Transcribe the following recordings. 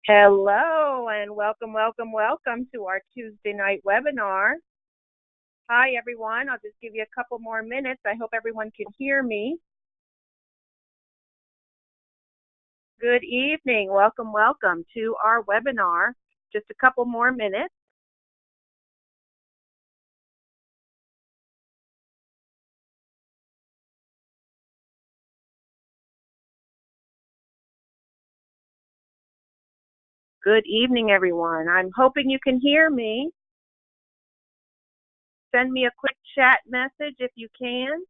Hello and welcome to our Tuesday night webinar. Hi everyone, I'll just give you a couple more minutes. I hope everyone can hear me. Good evening, welcome to our webinar. Just a couple more minutes. Good evening everyone. I'm hoping you can hear me. Send me a quick chat message if you can.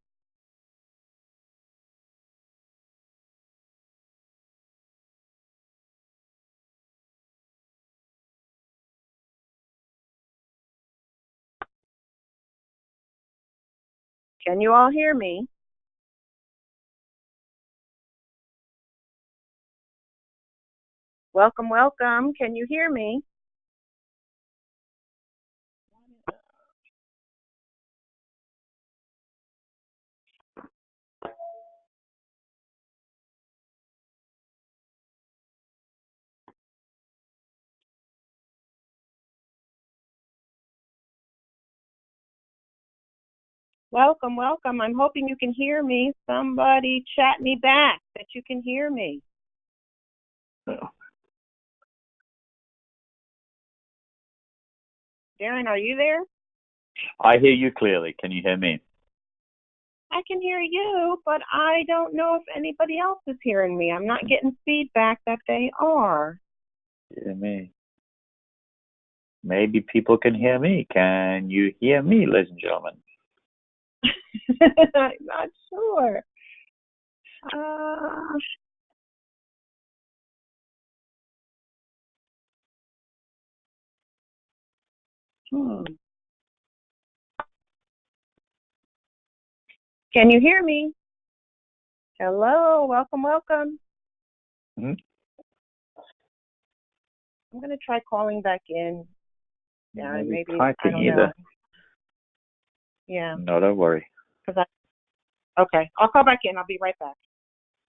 Can you all hear me? Welcome. Can you hear me? Welcome. I'm hoping you can hear me. Somebody chat me back that you can hear me. Darren, are you there? I hear you clearly. Can you hear me? I can hear you, but I don't know if anybody else is hearing me. I'm not getting feedback that they are. Hear me. Maybe people can hear me. Can you hear me, ladies and gentlemen? I'm not sure. Can you hear me? Hello, welcome. Mm-hmm. I'm going to try calling back in. Yeah, maybe typing I don't either. know. Yeah. No, don't worry. Okay, I'll call back in. I'll be right back.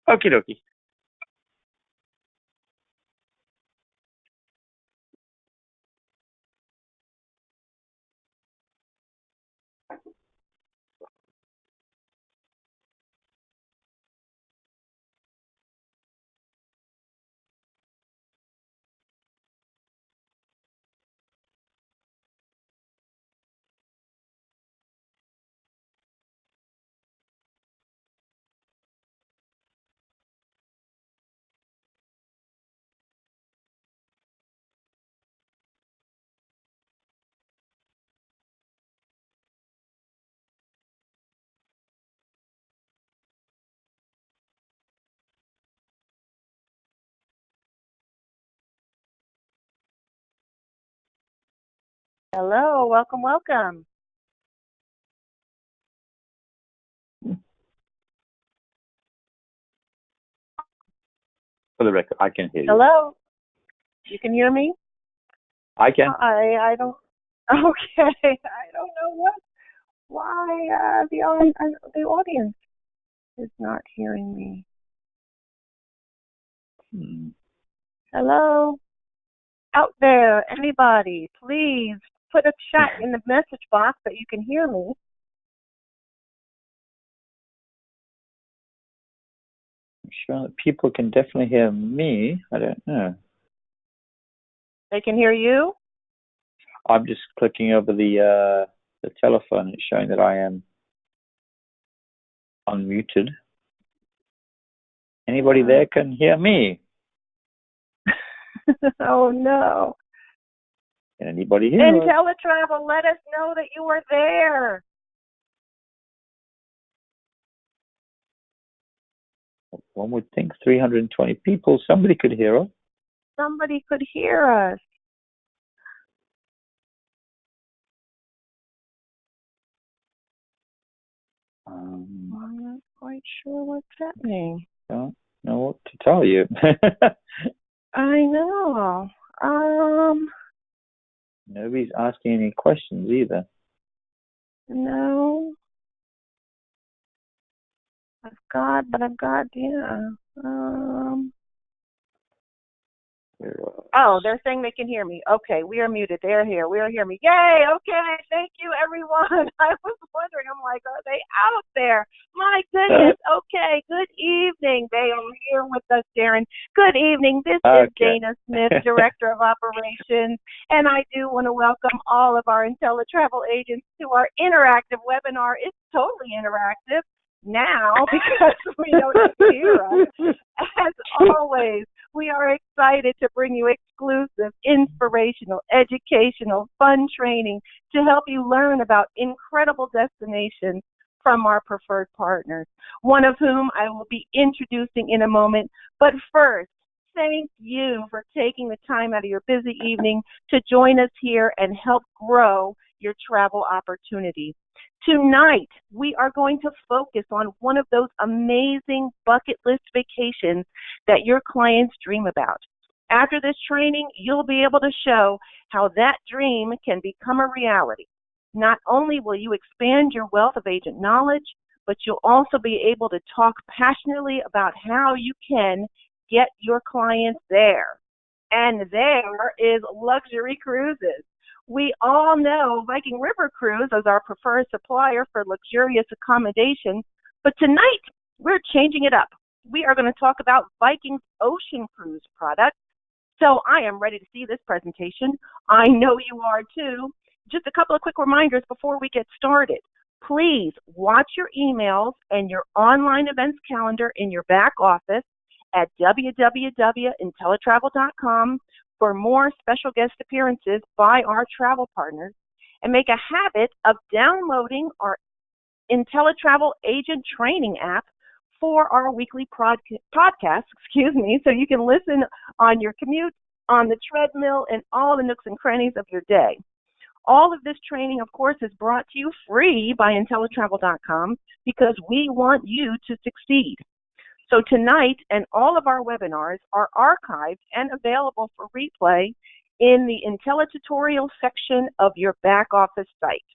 Okie dokie. Hello, welcome. For the record, I can hear you. Hello, you can hear me? I can. I don't. Okay, I don't know why the audience is not hearing me. Hello, out there, anybody, please put a chat in the message box that you can hear me. I'm sure that people can definitely hear me. I don't know. They can hear you? I'm just clicking over the telephone. It's showing that I am unmuted. Anybody there can hear me? Oh no. Can anybody hear In us? teletravel, let us know that you are there. One would think 320 people, somebody could hear us. Somebody could hear us. I'm not quite sure what's happening. Don't know what to tell you. I know. Nobody's asking any questions either. No. I've got, yeah. Oh, they're saying they can hear me. Okay, we are muted. They're here. We are hearing me. Yay! Okay, thank you, everyone. I was wondering. I'm like, are they out there? My goodness. Okay. Good evening. They are here with us, Darren. Good evening. This is Dana Smith, Director of Operations, and I do want to welcome all of our IntelliTravel agents to our interactive webinar. It's totally interactive now because we don't hear us. As always, we are excited to bring you exclusive, inspirational, educational, fun training to help you learn about incredible destinations from our preferred partners, one of whom I will be introducing in a moment. But first, thank you for taking the time out of your busy evening to join us here and help grow your travel opportunities. Tonight, we are going to focus on one of those amazing bucket list vacations that your clients dream about. After this training, you'll be able to show how that dream can become a reality. Not only will you expand your wealth of agent knowledge, but you'll also be able to talk passionately about how you can get your clients there. And there is Luxury Cruises. We all know Viking River Cruises as our preferred supplier for luxurious accommodations, but tonight we're changing it up. We are going to talk about Viking Ocean Cruise products. So I am ready to see this presentation. I know you are too. Just a couple of quick reminders before we get started. Please watch your emails and your online events calendar in your back office at www.intellitravel.com for more special guest appearances by our travel partners, and make a habit of downloading our IntelliTravel Agent Training app for our weekly podcasts, so you can listen on your commute, on the treadmill, and all the nooks and crannies of your day. All of this training, of course, is brought to you free by IntelliTravel.com because we want you to succeed. So tonight and all of our webinars are archived and available for replay in the IntelliTutorial section of your back office site.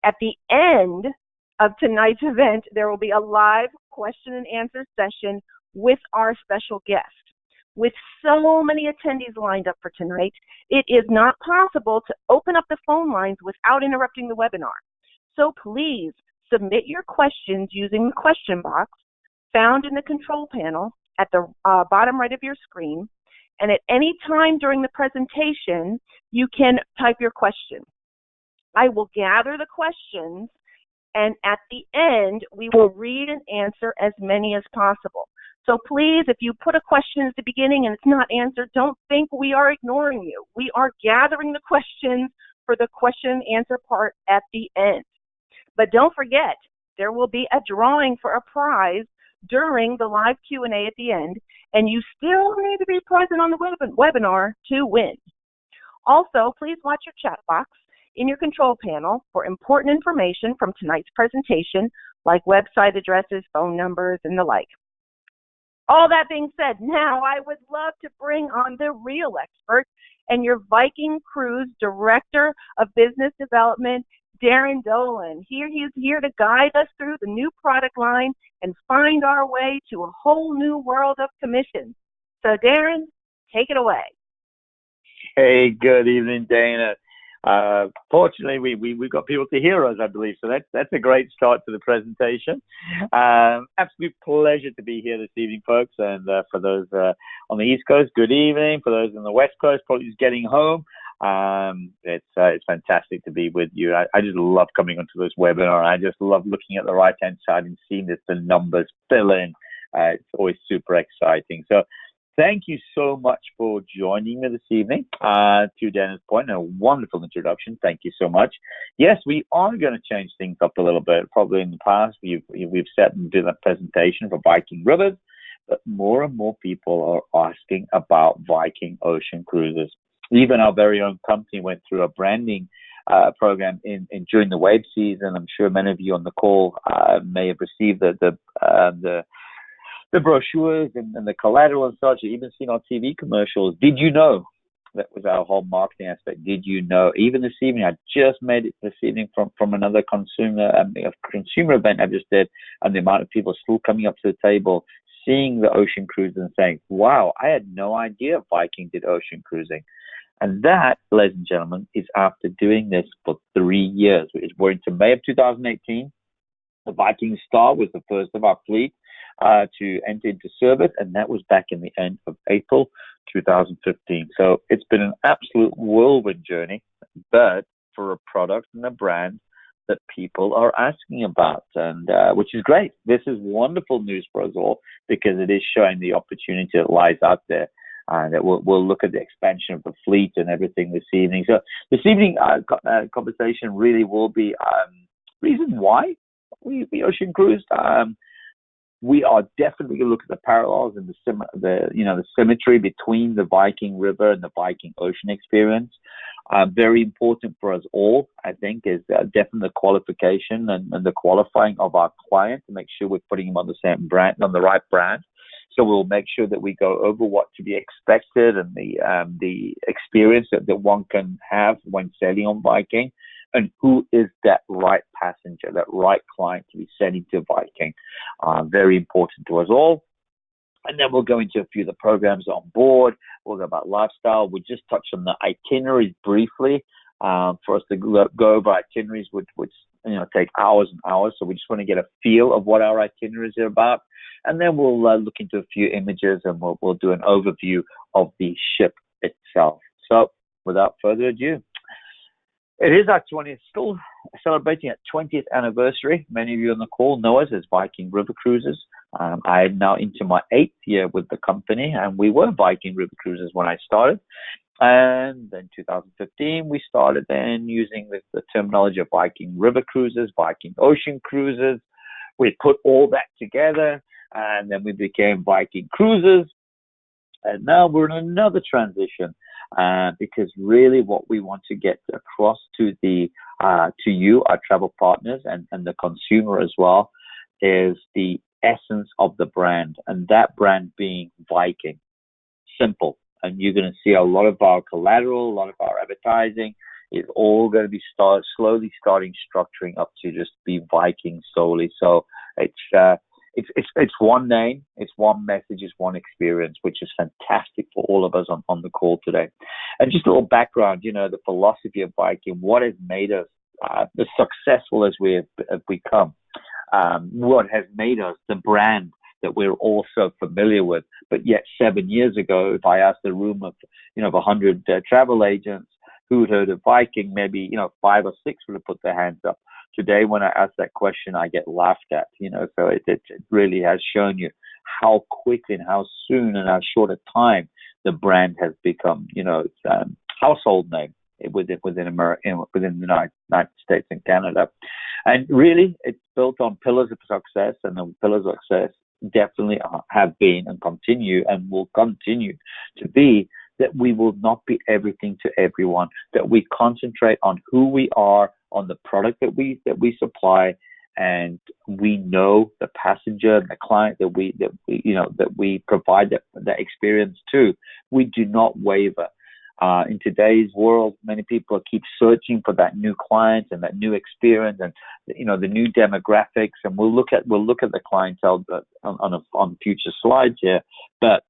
At the end of tonight's event, there will be a live question and answer session with our special guest. With so many attendees lined up for tonight, it is not possible to open up the phone lines without interrupting the webinar. So please submit your questions using the question box found in the control panel at the bottom right of your screen, and at any time during the presentation, you can type your question. I will gather the questions, and at the end, we will read and answer as many as possible. So please, if you put a question at the beginning and it's not answered, don't think we are ignoring you. We are gathering the questions for the question and answer part at the end. But don't forget, there will be a drawing for a prize during the live Q&A at the end, and you still need to be present on the webinar to win. Also, please watch your chat box in your control panel for important information from tonight's presentation, like website addresses, phone numbers, and the like. All that being said, now I would love to bring on the real expert and your Viking Cruise Director of Business Development, Darren Dolan. He's here to guide us through the new product line and find our way to a whole new world of commissions. So Darren, take it away. Hey, good evening, Dana. Fortunately, we've got people to hear us, I believe, so that's a great start to the presentation. Absolute pleasure to be here this evening, folks, and for those on the East Coast, good evening. For those on the West Coast, probably just getting home. It's fantastic to be with you. I just love coming onto this webinar. I just love looking at the right-hand side and seeing that the numbers fill in. It's always super exciting. So thank you so much for joining me this evening. To Dana's point, a wonderful introduction. Thank you so much. Yes, we are going to change things up a little bit. Probably in the past, we've set and did a presentation for Viking Rivers, but more and more people are asking about Viking Ocean Cruises. Even our very own company went through a branding program during the wave season. I'm sure many of you on the call may have received the brochures and the collateral and such. You've even seen our TV commercials. Did you know? That was our whole marketing aspect. Did you know? Even this evening, I just made it this evening from another consumer event I just did, and the amount of people still coming up to the table seeing the ocean cruise and saying, wow, I had no idea Viking did ocean cruising. And that, ladies and gentlemen, is after doing this for 3 years. We're into May of 2018. The Viking Star was the first of our fleet to enter into service, and that was back in the end of April 2015. So it's been an absolute whirlwind journey, but for a product and a brand that people are asking about, and which is great. This is wonderful news for us all because it is showing the opportunity that lies out there. That we'll look at the expansion of the fleet and everything this evening. So this evening conversation really will be reason why we ocean cruised. We are definitely going to look at the parallels and the symmetry between the Viking River and the Viking Ocean experience. Very important for us all, I think, is definitely the qualification and the qualifying of our client to make sure we're putting them on the same brand, on the right brand. So we'll make sure that we go over what to be expected and the experience that one can have when sailing on Viking, and who is that right passenger, that right client to be sending to Viking. Very important to us all. And then we'll go into a few of the programs on board. We'll go about lifestyle. We just touched on the itineraries briefly. For us to go over itineraries would take hours and hours. So we just want to get a feel of what our itineraries are about. And then we'll look into a few images and we'll do an overview of the ship itself. So without further ado, it is our 20th, still celebrating our 20th anniversary. Many of you on the call know us as Viking River Cruises. I am now into my 8th year with the company, and we were Viking River Cruises when I started. And then 2015, we started then using the terminology of Viking River Cruises, Viking Ocean Cruises. We put all that together, and then we became Viking Cruises. And now we're in another transition because really what we want to get across to you, our travel partners, and the consumer as well, is the essence of the brand, and that brand being Viking. Simple. And you're going to see a lot of our collateral, a lot of our advertising is all going to be slowly starting structuring up to just be Viking solely. So it's one name, it's one message, it's one experience, which is fantastic for all of us on the call today. And just a little background, the philosophy of Viking, what has made us as successful as we have become, what has made us the brand that we're all so familiar with. But yet 7 years ago, if I asked a room of 100 travel agents who had heard of Viking, maybe 5 or 6 would have put their hands up. Today, when I ask that question, I get laughed at. So it really has shown you how quickly and how soon and how short a time the brand has become, household name within America, within the United States and Canada. And really, it's built on pillars of success, and the pillars of success definitely have been and continue and will continue to be that we will not be everything to everyone, that we concentrate on who we are, on the product that we supply, and we know the passenger and the client that we provide that experience to. We do not waver. In today's world, many people keep searching for that new client and that new experience and the new demographics. And we'll look at the clientele on future slides here, but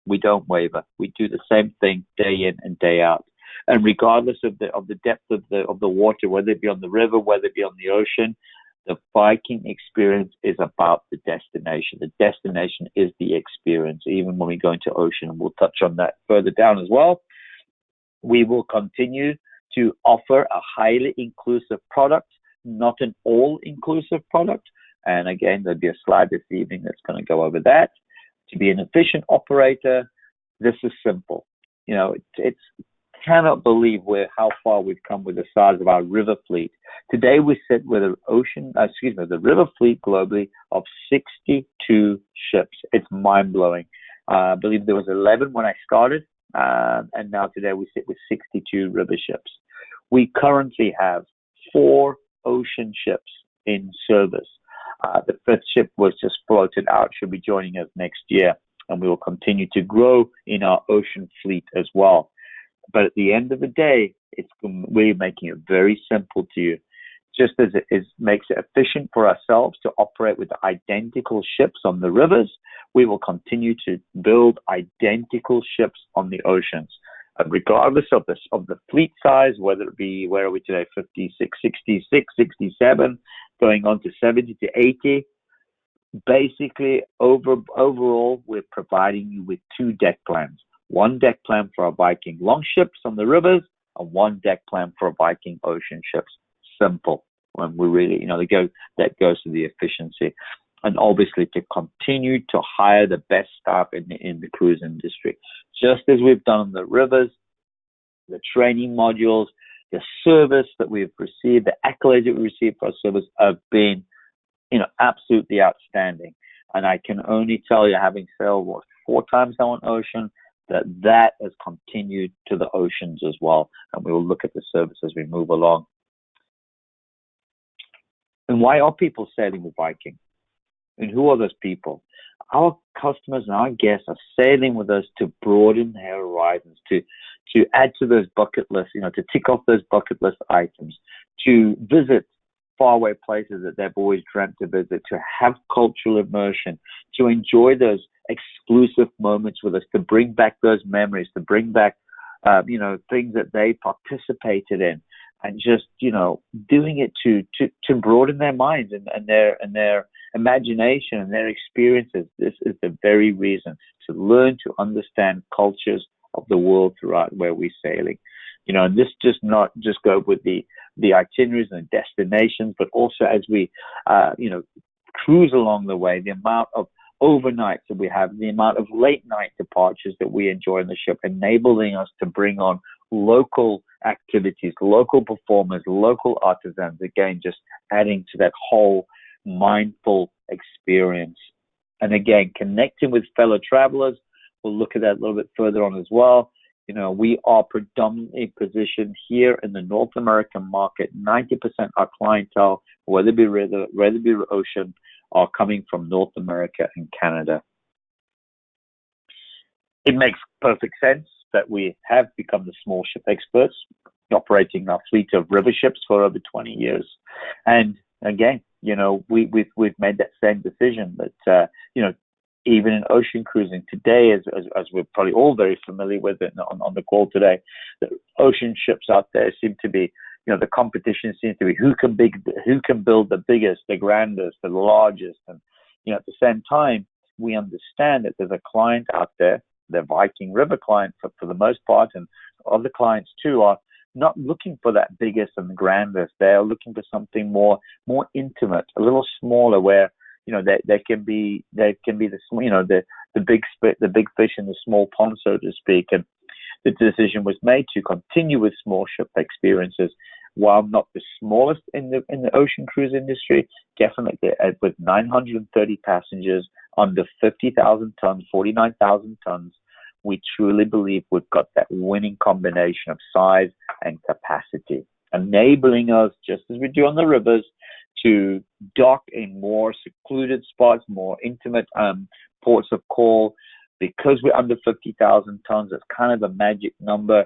we don't waver. We do the same thing day in and day out. And regardless of the depth of the water, whether it be on the river, whether it be on the ocean, the Viking experience is about the destination. The destination is the experience. Even when we go into ocean, and we'll touch on that further down as well. We will continue to offer a highly inclusive product, not an all-inclusive product. And again, there'll be a slide this evening that's going to go over that. To be an efficient operator, this is simple. It's cannot believe how far we've come with the size of our river fleet. Today we sit with the river fleet globally of 62 ships. It's mind-blowing. I believe there was 11 when I started. And now today we sit with 62 river ships. We currently have 4 ocean ships in service. The 5th ship was just floated out, should be joining us next year, and we will continue to grow in our ocean fleet as well. But at the end of the day, we're making it very simple to you. Just as it makes it efficient for ourselves to operate with identical ships on the rivers, we will continue to build identical ships on the oceans, regardless of the fleet size, whether it be, where are we today, 56, 66, 67, going on to 70 to 80. Basically, overall, we're providing you with two deck plans. One deck plan for our Viking longships on the rivers, and one deck plan for our Viking ocean ships. Simple. When we really, that goes to the efficiency. And obviously to continue to hire the best staff in the cruise industry. Just as we've done on the rivers, the training modules, the service that we've received, the accolades that we received for our service have been, absolutely outstanding. And I can only tell you, having sailed 4 times now on ocean, that has continued to the oceans as well. And we will look at the service as we move along. And why are people sailing with Viking? And who are those people? Our customers and our guests are sailing with us to broaden their horizons, to add to those bucket lists, to tick off those bucket list items, to visit faraway places that they've always dreamt to visit, to have cultural immersion, to enjoy those exclusive moments with us, to bring back those memories, to bring back, things that they participated in, and just, doing it to broaden their minds and their imagination and their experiences. This is the very reason, to learn to understand cultures of the world throughout where we're sailing. And this just not just go with the itineraries and destinations, but also as we, cruise along the way, the amount of overnights that we have, the amount of late night departures that we enjoy on the ship, enabling us to bring on local activities, local performers, local artisans, again, just adding to that whole mindful experience. And again, connecting with fellow travelers, we'll look at that a little bit further on as well. We are predominantly positioned here in the North American market. 90% of our clientele, whether it be river, whether it be ocean, are coming from North America and Canada. It makes perfect sense that we have become the small ship experts, operating our fleet of river ships for over 20 years. And again, we've made that same decision that, even in ocean cruising today, as we're probably all very familiar with it on the call today, the ocean ships out there seem to be, the competition seems to be who can build the biggest, the grandest, the largest. And, at the same time, we understand that there's a client out there, the Viking River client for the most part, and other clients too, are not looking for that biggest and the grandest. They're looking for something more intimate, a little smaller, where there can be the big fish in the small pond, so to speak. And the decision was made to continue with small ship experiences, while not the smallest in the ocean cruise industry, definitely with 930 passengers, under 50,000 tons, 49,000 tons. We truly believe we've got that winning combination of size and capacity, enabling us, just as we do on the rivers, to dock in more secluded spots, more intimate ports of call. Because we're under 50,000 tons, it's kind of a magic number.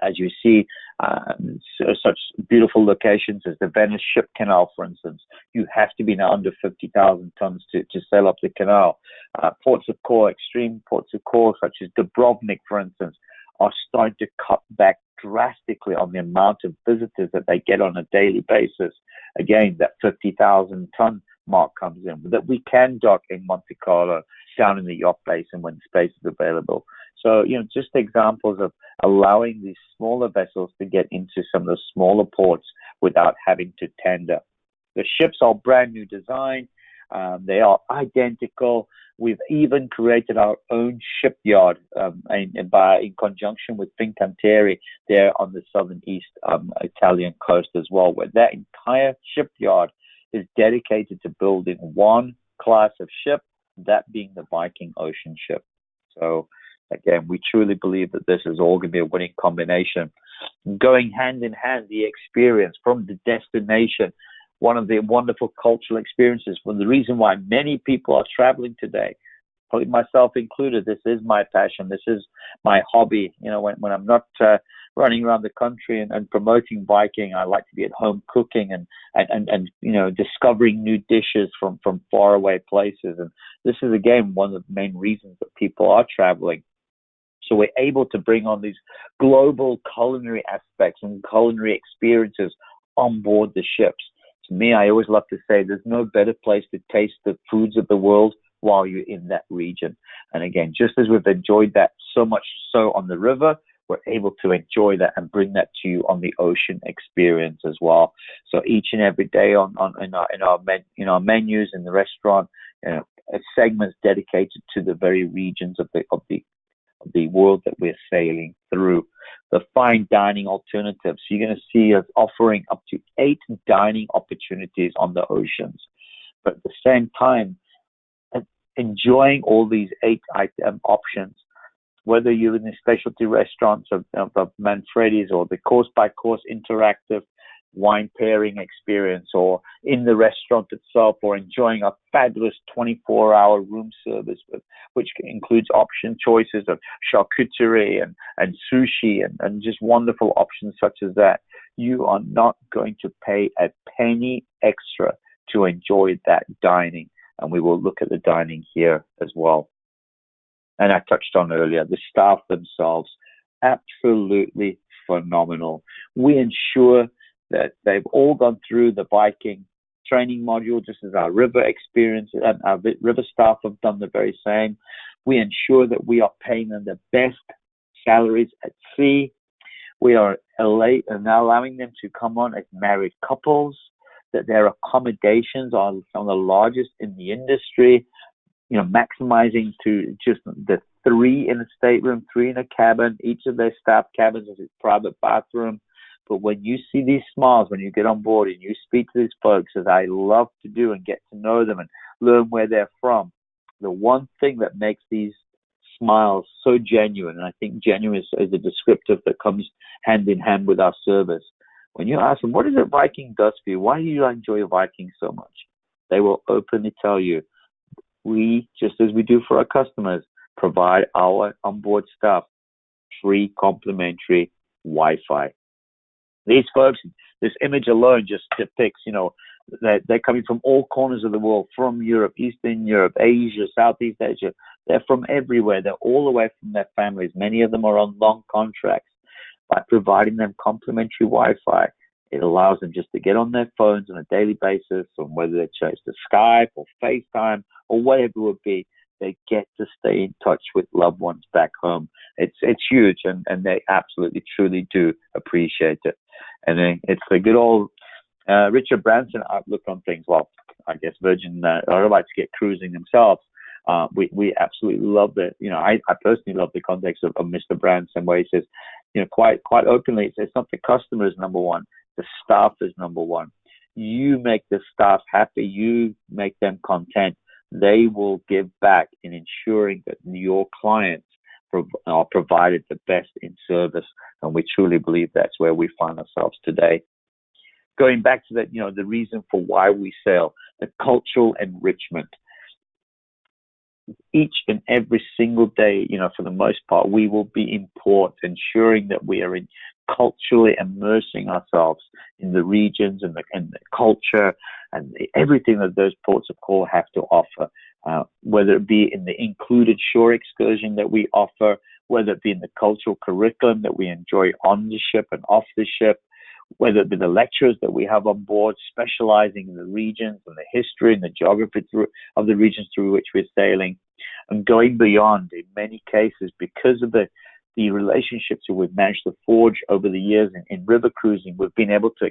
As you see, such beautiful locations as the Venice Ship Canal, for instance, you have to be now under 50,000 tons to sail up the canal. Ports of call, extreme ports of call, such as Dubrovnik, for instance, are starting to cut back drastically on the amount of visitors that they get on a daily basis. Again, that 50,000 ton mark comes in, that we can dock in Monte Carlo, down in the yacht basin when space is available. So, just examples of allowing these smaller vessels to get into some of the smaller ports without having to tender. The ships are brand new design. They are identical. We've even created our own shipyard in conjunction with Fincantieri there on the southern east Italian coast as well, where that entire shipyard is dedicated to building one class of ship, that being the Viking Ocean ship. So again, we truly believe that this is all going to be a winning combination. Going hand in hand, the experience from the destination, one of the wonderful cultural experiences. For the reason why many people are traveling today, probably myself included, this is my passion. This is my hobby. When I'm not running around the country and promoting Viking. I like to be at home cooking and discovering new dishes from faraway places. And this is again one of the main reasons that people are traveling. So we're able to bring on these global culinary aspects and culinary experiences on board the ships. To me, I always love to say there's no better place to taste the foods of the world while you're in that region. And again, just as we've enjoyed that so much so on the river, we're able to enjoy that and bring that to you on the ocean experience as well. So each and every day in our menus in the restaurant, segments dedicated to the very regions of the world that we're sailing through. The fine dining alternatives. You're going to see us offering up to 8 dining opportunities on the oceans, but at the same time, enjoying all these 8 item options, whether you're in the specialty restaurants of Manfredi's or the course-by-course interactive wine pairing experience, or in the restaurant itself, or enjoying a fabulous 24-hour room service, which includes option choices of charcuterie and sushi and just wonderful options such as that. You are not going to pay a penny extra to enjoy that dining. And we will look at the dining here as well. And I touched on earlier, the staff themselves, absolutely phenomenal. We ensure that they've all gone through the Viking training module, just as our river experience and our river staff have done the very same. We ensure that we are paying them the best salaries at sea. We are allowing them to come on as married couples, that their accommodations are some of the largest in the industry, maximizing to just the 3 in a stateroom, 3 in a cabin. Each of their staff cabins has its private bathroom. But when you see these smiles, when you get on board and you speak to these folks, as I love to do, and get to know them and learn where they're from, the one thing that makes these smiles so genuine, and I think genuine is a descriptive that comes hand in hand with our service. When you ask them, what is it Viking does for you? Why do you enjoy Viking so much? They will openly tell you, we, just as we do for our customers, provide our onboard staff free complimentary Wi-Fi. These folks, this image alone just depicts, that they're coming from all corners of the world, from Europe, Eastern Europe, Asia, Southeast Asia. They're from everywhere. They're all away from their families. Many of them are on long contracts. By providing them complimentary Wi-Fi, it allows them just to get on their phones on a daily basis, or whether they choose to Skype or FaceTime or whatever it would be, they get to stay in touch with loved ones back home. It's huge, and they absolutely, truly do appreciate it. And then it's the good old Richard Branson outlook on things. Well, I guess Virgin are about to get cruising themselves. We absolutely love it. I personally love the context of Mr. Branson, where he says, quite openly, it says something. Customer is number one. The staff is number one. You make the staff happy. You make them content. They will give back in ensuring that your clients are provided the best in service. And we truly believe that's where we find ourselves today. Going back to that, the reason for why we sail, the cultural enrichment. Each and every single day, for the most part, we will be in port, ensuring that we are culturally immersing ourselves in the regions and the culture and everything that those ports of call have to offer, whether it be in the included shore excursion that we offer, whether it be in the cultural curriculum that we enjoy on the ship and off the ship, whether it be the lecturers that we have on board specializing in the regions and the history and the geography of the regions through which we're sailing, and going beyond in many cases because of the relationships that we've managed to forge over the years in river cruising. We've been able to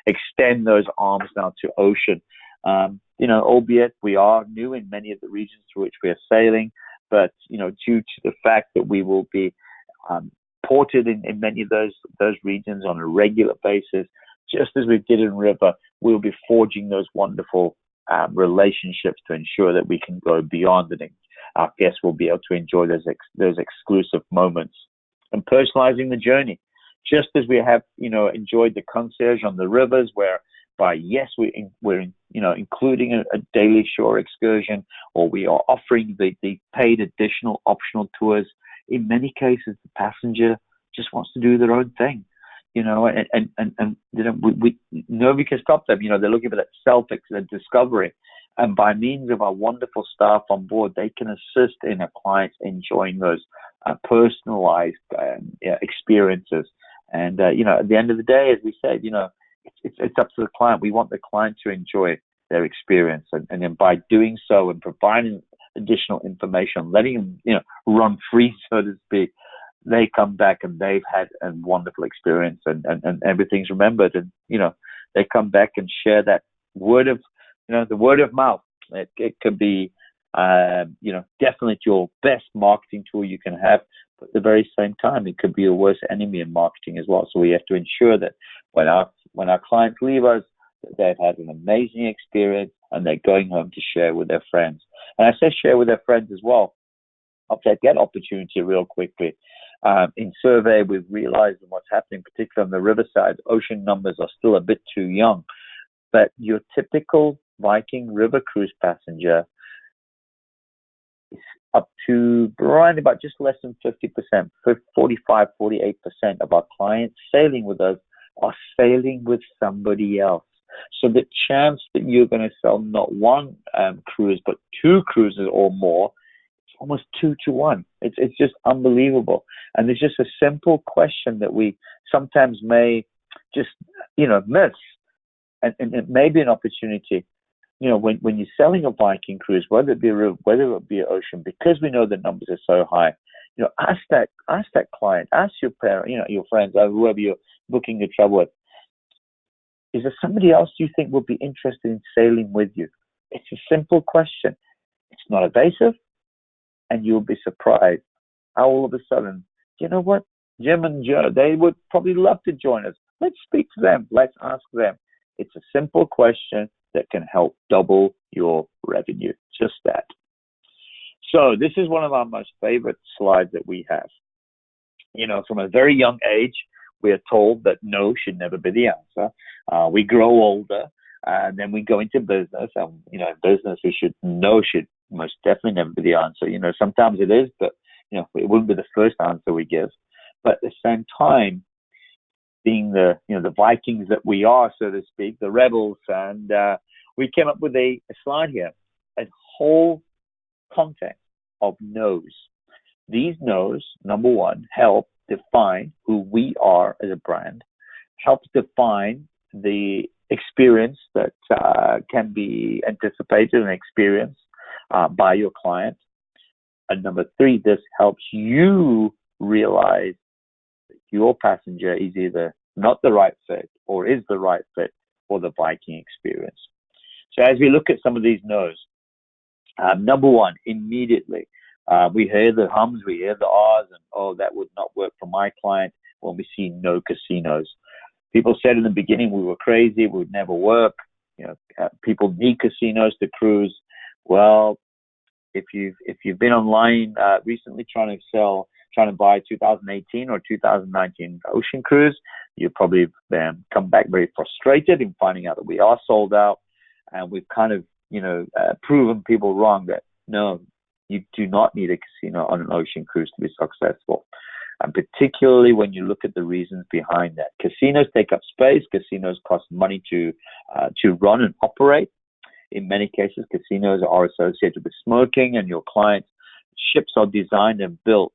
extend those arms now to ocean. Albeit we are new in many of the regions through which we are sailing, but due to the fact that we will be ported in many of those regions on a regular basis, just as we did in river, we'll be forging those wonderful relationships to ensure that we can go beyond, and our guests will be able to enjoy those exclusive moments. And personalizing the journey, just as we have enjoyed the concierge on the rivers, whereby yes, we're including a daily shore excursion, or we are offering the paid additional optional tours. In many cases, the passenger just wants to do their own thing, and nobody can stop them. They're looking for that discovery. And by means of our wonderful staff on board, they can assist in our clients enjoying those personalized experiences. And, at the end of the day, as we said, it's up to the client. We want the client to enjoy their experience. And then by doing so and providing additional information, letting them, run free, so to speak, they come back and they've had a wonderful experience and everything's remembered. And, they come back and share that word of, the word of mouth. It could be, definitely your best marketing tool you can have. But at the very same time, it could be your worst enemy in marketing as well. So we have to ensure that when our clients leave us, that they've had an amazing experience and they're going home to share with their friends. And I say share with their friends as well. I'll take that opportunity real quickly. In survey, we've realized what's happening, particularly on the riverside, ocean numbers are still a bit too young. But your typical Viking River Cruise passenger is up to around about just less than 50%, 45, 48% of our clients sailing with us are sailing with somebody else. So the chance that you're going to sell not one cruise, but two cruises or more, it's almost 2 to 1. It's just unbelievable. And it's just a simple question that we sometimes may just, miss. And it may be an opportunity, when you're selling a Viking cruise, whether it be an ocean, because we know the numbers are so high, ask that client, ask your parent, your friends, or whoever you're booking your travel with, is there somebody else you think would be interested in sailing with you? It's a simple question. It's not evasive, and you'll be surprised how all of a sudden, you know what, Jim and Joe, they would probably love to join us. Let's speak to them. Let's ask them. It's a simple question that can help double your revenue. Just that. So this is one of our most favorite slides that we have. From a very young age, we are told that no should never be the answer. We grow older, and then we go into business, and business should most definitely never be the answer. Sometimes it is, but it wouldn't be the first answer we give. But at the same time, being the Vikings that we are, so to speak, the rebels, and we came up with a slide here, a whole context of no's. These no's, number one, help define who we are as a brand, helps define the experience that can be anticipated and experienced by your client. And number three, this helps you realize your passenger is either not the right fit or is the right fit for the Viking experience. So as we look at some of these no's, number one, immediately, we hear the hums, we hear the ahs, and that would not work for my client when we see no casinos. People said in the beginning we were crazy, we would never work. People need casinos to cruise. Well, if you've been online recently trying to buy 2018 or 2019 Ocean Cruise, you probably come back very frustrated in finding out that we are sold out, and we've kind of proven people wrong that no, you do not need a casino on an ocean cruise to be successful. And particularly when you look at the reasons behind that. Casinos take up space. Casinos cost money to run and operate. In many cases, casinos are associated with smoking, and your clients' ships are designed and built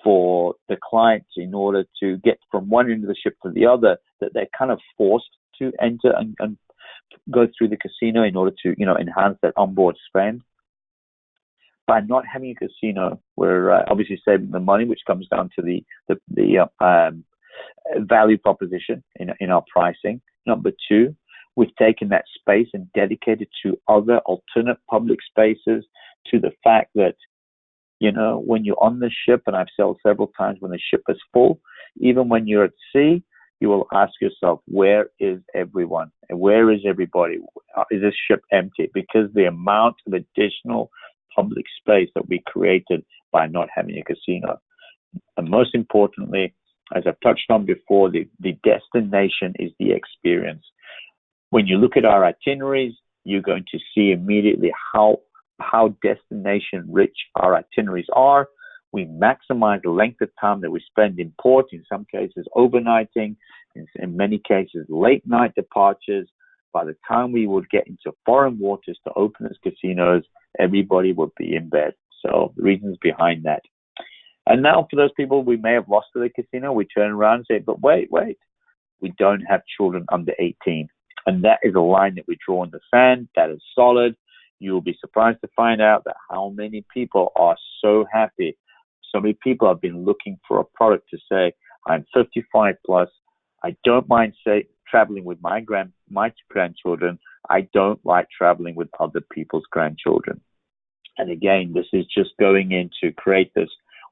for the clients in order to get from one end of the ship to the other, that they're kind of forced to enter and go through the casino in order to, enhance that onboard spend. By not having a casino, we're obviously saving the money, which comes down to the value proposition in our pricing. Number two, we've taken that space and dedicated to other alternate public spaces, to the fact that, when you're on the ship, and I've sailed several times when the ship is full, even when you're at sea, you will ask yourself, where is everyone? And where is everybody? Is this ship empty? Because the amount of additional public space that we created by not having a casino. And most importantly, as I've touched on before, the destination is the experience. When you look at our itineraries, you're going to see immediately how destination rich our itineraries are. We maximize the length of time that we spend in port, in some cases overnighting, in many cases late night departures. By the time we would get into foreign waters to open as casinos, everybody would be in bed. So the reasons behind that. And now for those people we may have lost to the casino, we turn around and say, but wait, we don't have children under 18. And that is a line that we draw in the sand. That is solid. You will be surprised to find out that how many people are so happy. So many people have been looking for a product to say, I'm 55 plus. I don't mind traveling with my grandchildren. I don't like traveling with other people's grandchildren. And again, this is just going in to create this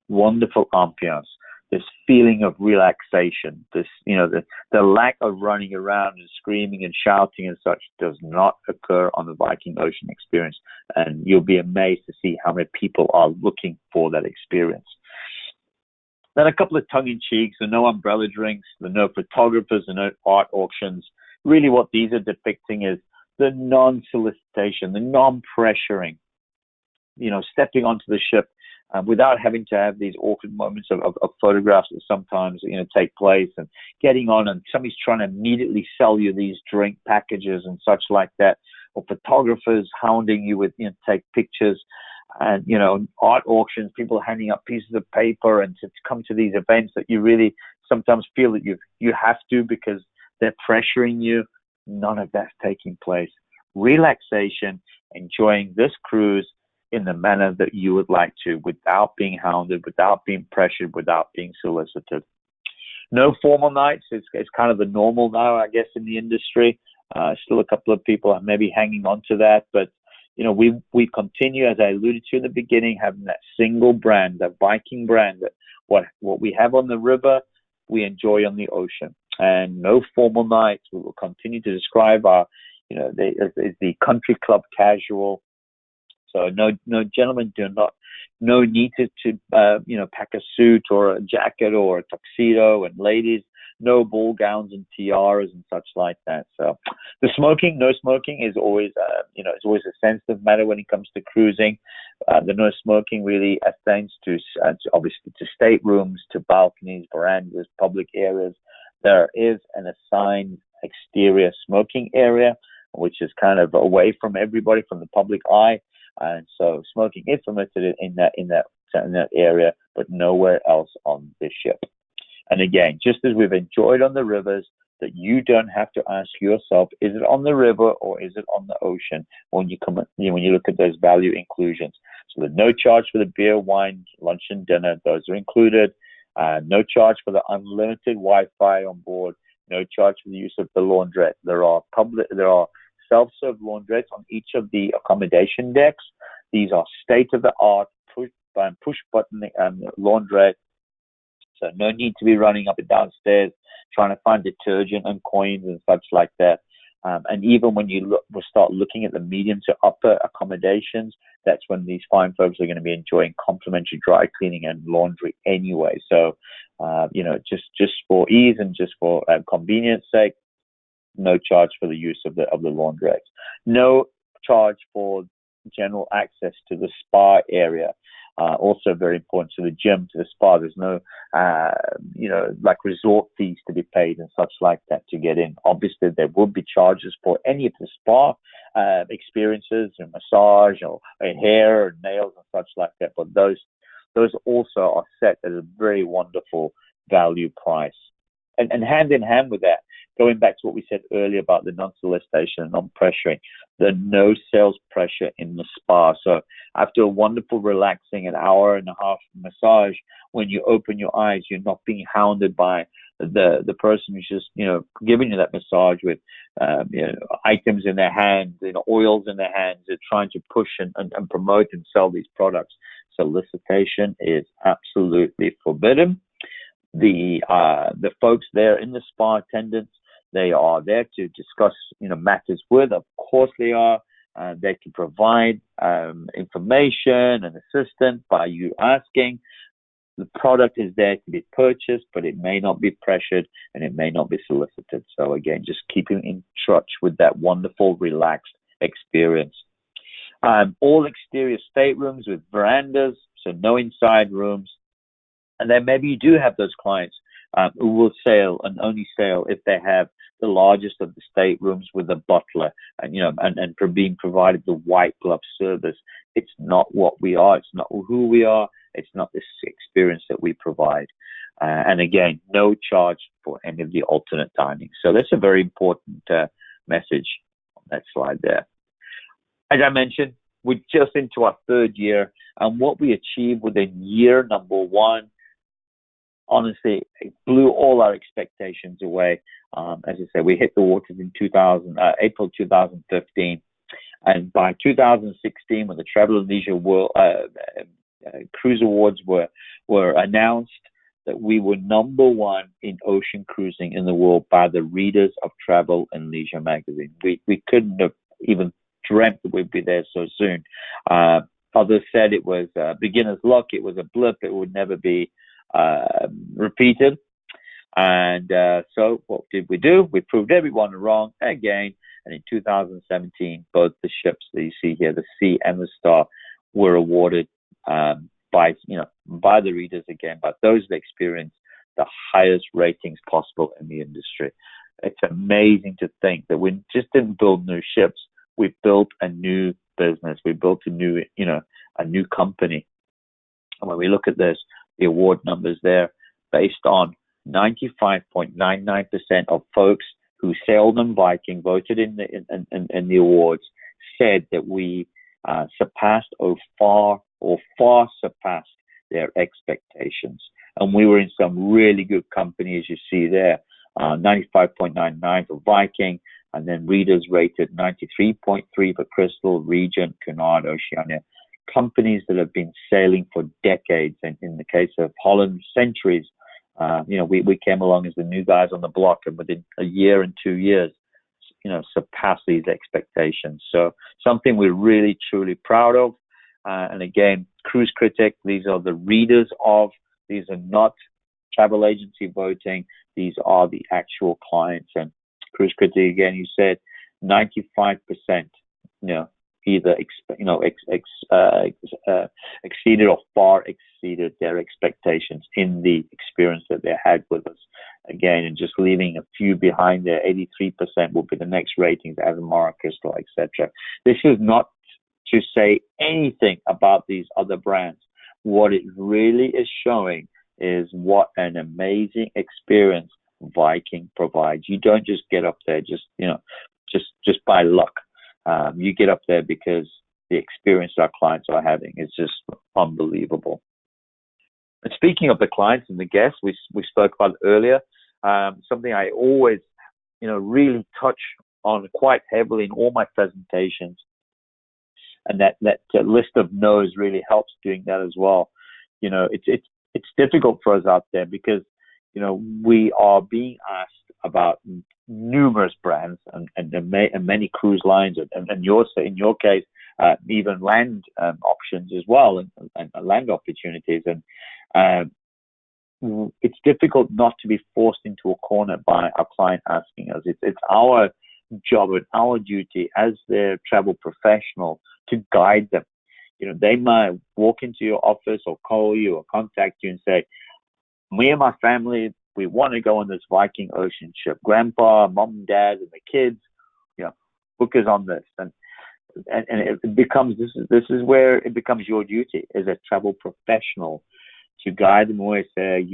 wonderful ambiance, this feeling of relaxation, this, the lack of running around and screaming and shouting and such does not occur on the Viking Ocean experience. And you'll be amazed to see how many people are looking for that experience. Then a couple of tongue-in-cheeks, the no umbrella drinks, the no photographers, the no art auctions. Really what these are depicting is the non-solicitation, the non-pressuring, stepping onto the ship without having to have these awkward moments of photographs that sometimes, take place, and getting on and somebody's trying to immediately sell you these drink packages and such like that, or photographers hounding you with, take pictures, and, art auctions, people handing up pieces of paper, and to come to these events that you really sometimes feel that you have to because they're pressuring you. None of that's taking place. Relaxation, enjoying this cruise in the manner that you would like to, without being hounded, without being pressured, without being solicited. No formal nights. It's kind of the normal now, I guess, in the industry. Still a couple of people are maybe hanging on to that, but we continue, as I alluded to in the beginning, having that single brand, that Viking brand, that what we have on the river, we enjoy on the ocean. And no formal nights. We will continue to describe our, the country club casual. So no gentlemen no need to pack a suit or a jacket or a tuxedo, and ladies, no ball gowns and tiaras and such like that. So the no smoking is always, it's always a sensitive matter when it comes to cruising. The no smoking really pertains to obviously to staterooms, to balconies, verandas, public areas. There is an assigned exterior smoking area, which is kind of away from everybody, from the public eye. And so smoking is permitted in that area, but nowhere else on this ship. And again, just as we've enjoyed on the rivers, that you don't have to ask yourself, is it on the river or is it on the ocean when you look at those value inclusions. So there's no charge for the beer, wine, lunch and dinner. Those are included. No charge for the unlimited Wi-Fi on board. No charge for the use of the laundrette. There are self-serve laundrettes on each of the accommodation decks. These are state-of-the-art push-button laundrette. So no need to be running up and downstairs trying to find detergent and coins and such like that. And even when we'll start looking at the medium to upper accommodations, that's when these fine folks are going to be enjoying complimentary dry cleaning and laundry anyway. So, just for ease and just for convenience sake, no charge for the use of the laundrettes. No charge for general access to the spa area. Also very important, to the gym, to the spa. There's no, like resort fees to be paid and such like that to get in. Obviously, there would be charges for any of the spa experiences, and massage or hair or nails and such like that. But those also are set at a very wonderful value price. And hand in hand with that, going back to what we said earlier about the non-solicitation and non-pressuring, the no sales pressure in the spa. So after a wonderful, relaxing, an hour and a half massage, when you open your eyes, you're not being hounded by the person who's just, giving you that massage with, items in their hands, oils in their hands. They're trying to push and promote and sell these products. Solicitation is absolutely forbidden. The folks there in the spa attendants, they are there to discuss, matters with. Of course they are. They can provide information and assistance by you asking. The product is there to be purchased, but it may not be pressured and it may not be solicited. So again, just keeping in touch with that wonderful, relaxed experience. All exterior staterooms with verandas, so no inside rooms. And then maybe you do have those clients who will sail and only sail if they have the largest of the staterooms with a butler and, and for being provided the white glove service. It's not what we are. It's not who we are. It's not this experience that we provide. And again, no charge for any of the alternate dining. So that's a very important message on that slide there. As I mentioned, we're just into our third year, and what we achieved within year number one, honestly, it blew all our expectations away. As I said, we hit the waters in April 2015, and by 2016, when the Travel and Leisure World Cruise Awards were announced, that we were number one in ocean cruising in the world by the readers of Travel and Leisure magazine. We couldn't have even dreamt that we'd be there so soon. Others said it was beginner's luck. It was a blip. It would never be repeated. And so what did we do? We proved everyone wrong again. And in 2017, both the ships that you see here, the Sea and the Star, were awarded by the readers again, by those that experienced the highest ratings possible in the industry. It's amazing to think that we just didn't build new ships. We built a new business. We built a new company. And when we look at this, the award numbers there, based on 95.99% of folks who sailed on Viking, voted in the awards, said that we surpassed or far surpassed their expectations. And we were in some really good company, as you see there, 95.99 for Viking, and then readers rated 93.3 for Crystal, Regent, Cunard, Oceania. Companies that have been sailing for decades, and in the case of Holland, centuries. We came along as the new guys on the block, and within a year and 2 years, surpassed these expectations. So something we're really, truly proud of. And again, Cruise Critic, these are the readers of, these are not travel agency voting, these are the actual clients. And Cruise Critic, again, you said 95%, either exceeded or far exceeded their expectations in the experience that they had with us. Again, and just leaving a few behind there, 83% will be the next ratings, Azamara, Crystal, etc. This is not to say anything about these other brands. What it really is showing is what an amazing experience Viking provides. You don't just get up there just by luck. You get up there because the experience our clients are having is just unbelievable. And speaking of the clients and the guests, we spoke about earlier, something I always, really touch on quite heavily in all my presentations, and that list of no's really helps doing that as well. It's difficult for us out there because we are being asked about numerous brands and many cruise lines, and in your case, even land options as well, and land opportunities. And it's difficult not to be forced into a corner by our client asking us. It's our job and our duty as their travel professional to guide them. They might walk into your office or call you or contact you and say, me and my family, we want to go on this Viking Ocean ship. Grandpa, mom, and dad, and the kids, book us on this. And it becomes, this is where it becomes your duty as a travel professional to guide them away. Say,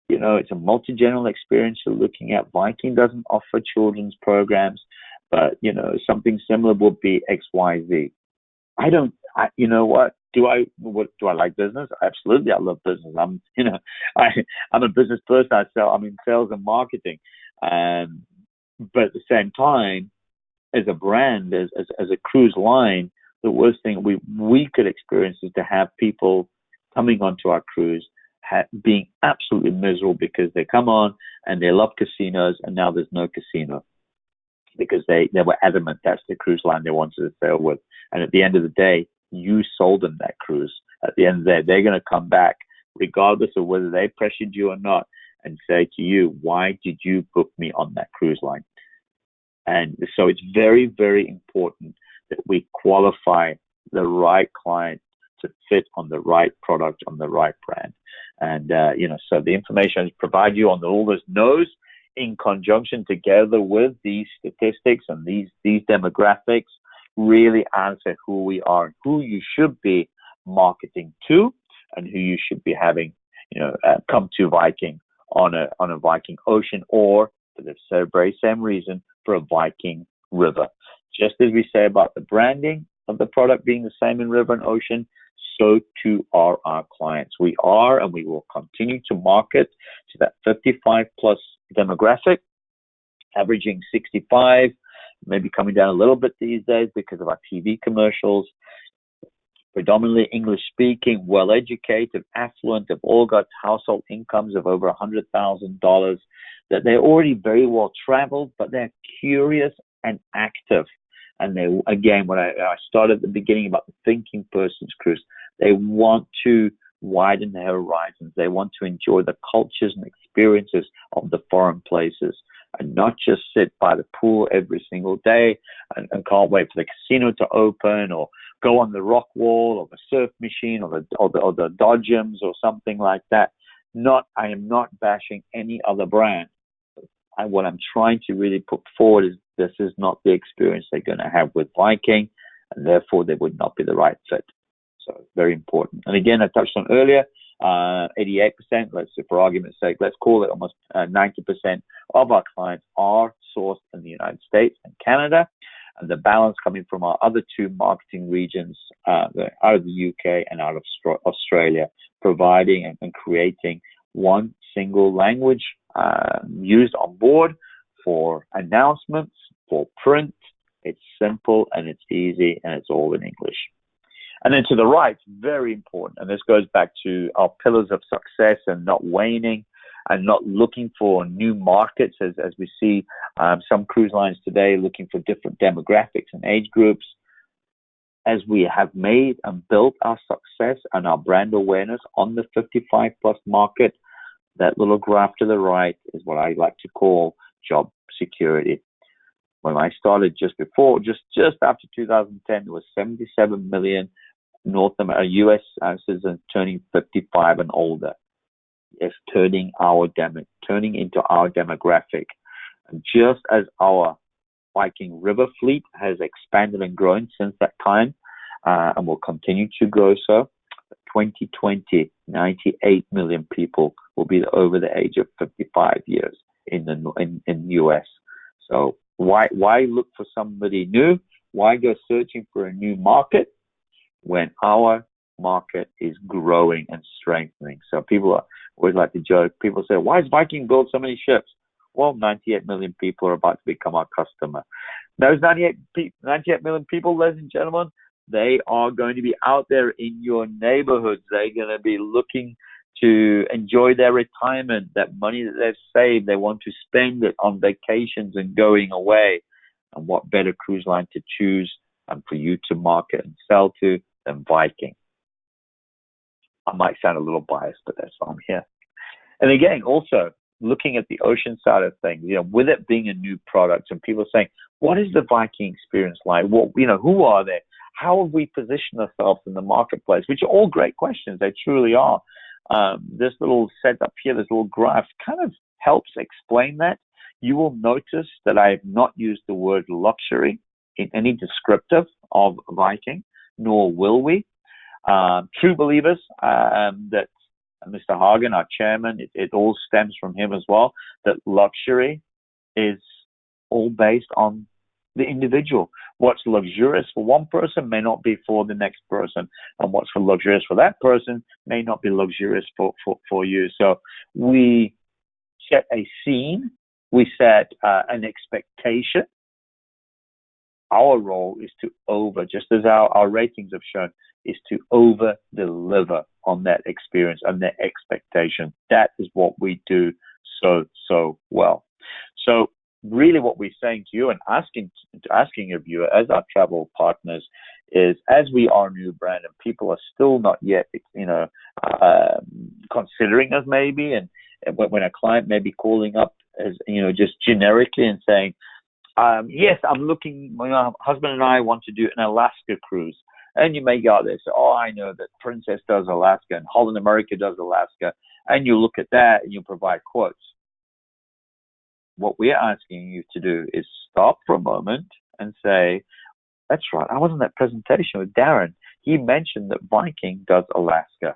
it's a multi-general experience you're looking at. Viking doesn't offer children's programs, but something similar would be X, Y, Z. Do I like business? Absolutely, I love business. I'm a business person. I'm in sales and marketing, but at the same time, as a brand, as a cruise line, the worst thing we could experience is to have people coming onto our cruise being absolutely miserable because they come on and they love casinos, and now there's no casino because they were adamant that's the cruise line they wanted to sail with. And at the end of the day, you sold them that cruise. At the end of the day, they're going to come back, regardless of whether they pressured you or not, and say to you, why did you book me on that cruise line? And so it's very, very important that we qualify the right client to fit on the right product, on the right brand. And, so the information I provide you on all those no's in conjunction together with these statistics and these demographics really answer who we are and who you should be marketing to and who you should be having, come to Viking on a Viking Ocean, or for the very same reason, for a Viking River. Just as we say about the branding of the product being the same in river and ocean, so too are our clients. We are, and we will continue to market to that 55 plus demographic, averaging 65, maybe coming down a little bit these days because of our TV commercials. Predominantly English speaking, well educated, affluent, have all got household incomes of over $100,000, that they're already very well traveled, but they're curious and active. And they, again, when I started at the beginning about the thinking person's cruise, they want to widen their horizons. They want to enjoy the cultures and experiences of the foreign places and not just sit by the pool every single day and can't wait for the casino to open, or go on the rock wall or the surf machine or the dodgems or something like that. I am not bashing any other brand. What I'm trying to really put forward is this is not the experience they're going to have with Viking, and therefore they would not be the right fit. So it's very important. And again, I touched on earlier, 88%, let's say for argument's sake, let's call it almost 90% of our clients are sourced in the United States and Canada, and the balance coming from our other two marketing regions, out of the UK and out of Australia, providing and creating one single language used on board for announcements, for print. It's simple and it's easy and it's all in English. And then to the right, very important, and this goes back to our pillars of success and not waning and not looking for new markets as we see some cruise lines today looking for different demographics and age groups. As we have made and built our success and our brand awareness on the 55 plus market, that little graph to the right is what I like to call job security. When I started just after 2010, there was 77 million U.S. citizens turning 55 and older. It's turning into our demographic. And just as our Viking River fleet has expanded and grown since that time, and will continue to grow so, 2020, 98 million people will be over the age of 55 years in the U.S. So why look for somebody new? Why go searching for a new market when our market is growing and strengthening? So people always like to joke. People say, why is Viking build so many ships? Well, 98 million people are about to become our customer. Those 98 million people, ladies and gentlemen, they are going to be out there in your neighborhoods. They're going to be looking to enjoy their retirement, that money that they've saved. They want to spend it on vacations and going away. And what better cruise line to choose and for you to market and sell to than Viking? I might sound a little biased, but that's why I'm here. And again, also looking at the ocean side of things, with it being a new product and people saying, what is the Viking experience like? Who are they? How have we positioned ourselves in the marketplace? Which are all great questions. They truly are. This little setup here, this little graph kind of helps explain that. You will notice that I have not used the word luxury in any descriptive of Viking, nor will we. True believers that Mr. Hagen, our chairman, it all stems from him as well, that luxury is all based on the individual. What's luxurious for one person may not be for the next person, and what's luxurious for that person may not be luxurious for you. So we set a scene, we set an expectation. Our role is to just as our ratings have shown, is to over deliver on that experience and that expectation. That is what we do so well. So really what we're saying to you and asking of you as our travel partners is, as we are a new brand and people are still not yet, considering us maybe, and when a client may be calling up as, just generically and saying, Yes, I'm looking. My husband and I want to do an Alaska cruise. And you may go out there and say, oh, I know that Princess does Alaska and Holland America does Alaska. And you look at that and you provide quotes. What we're asking you to do is stop for a moment and say, that's right, I was in that presentation with Darren. He mentioned that Viking does Alaska.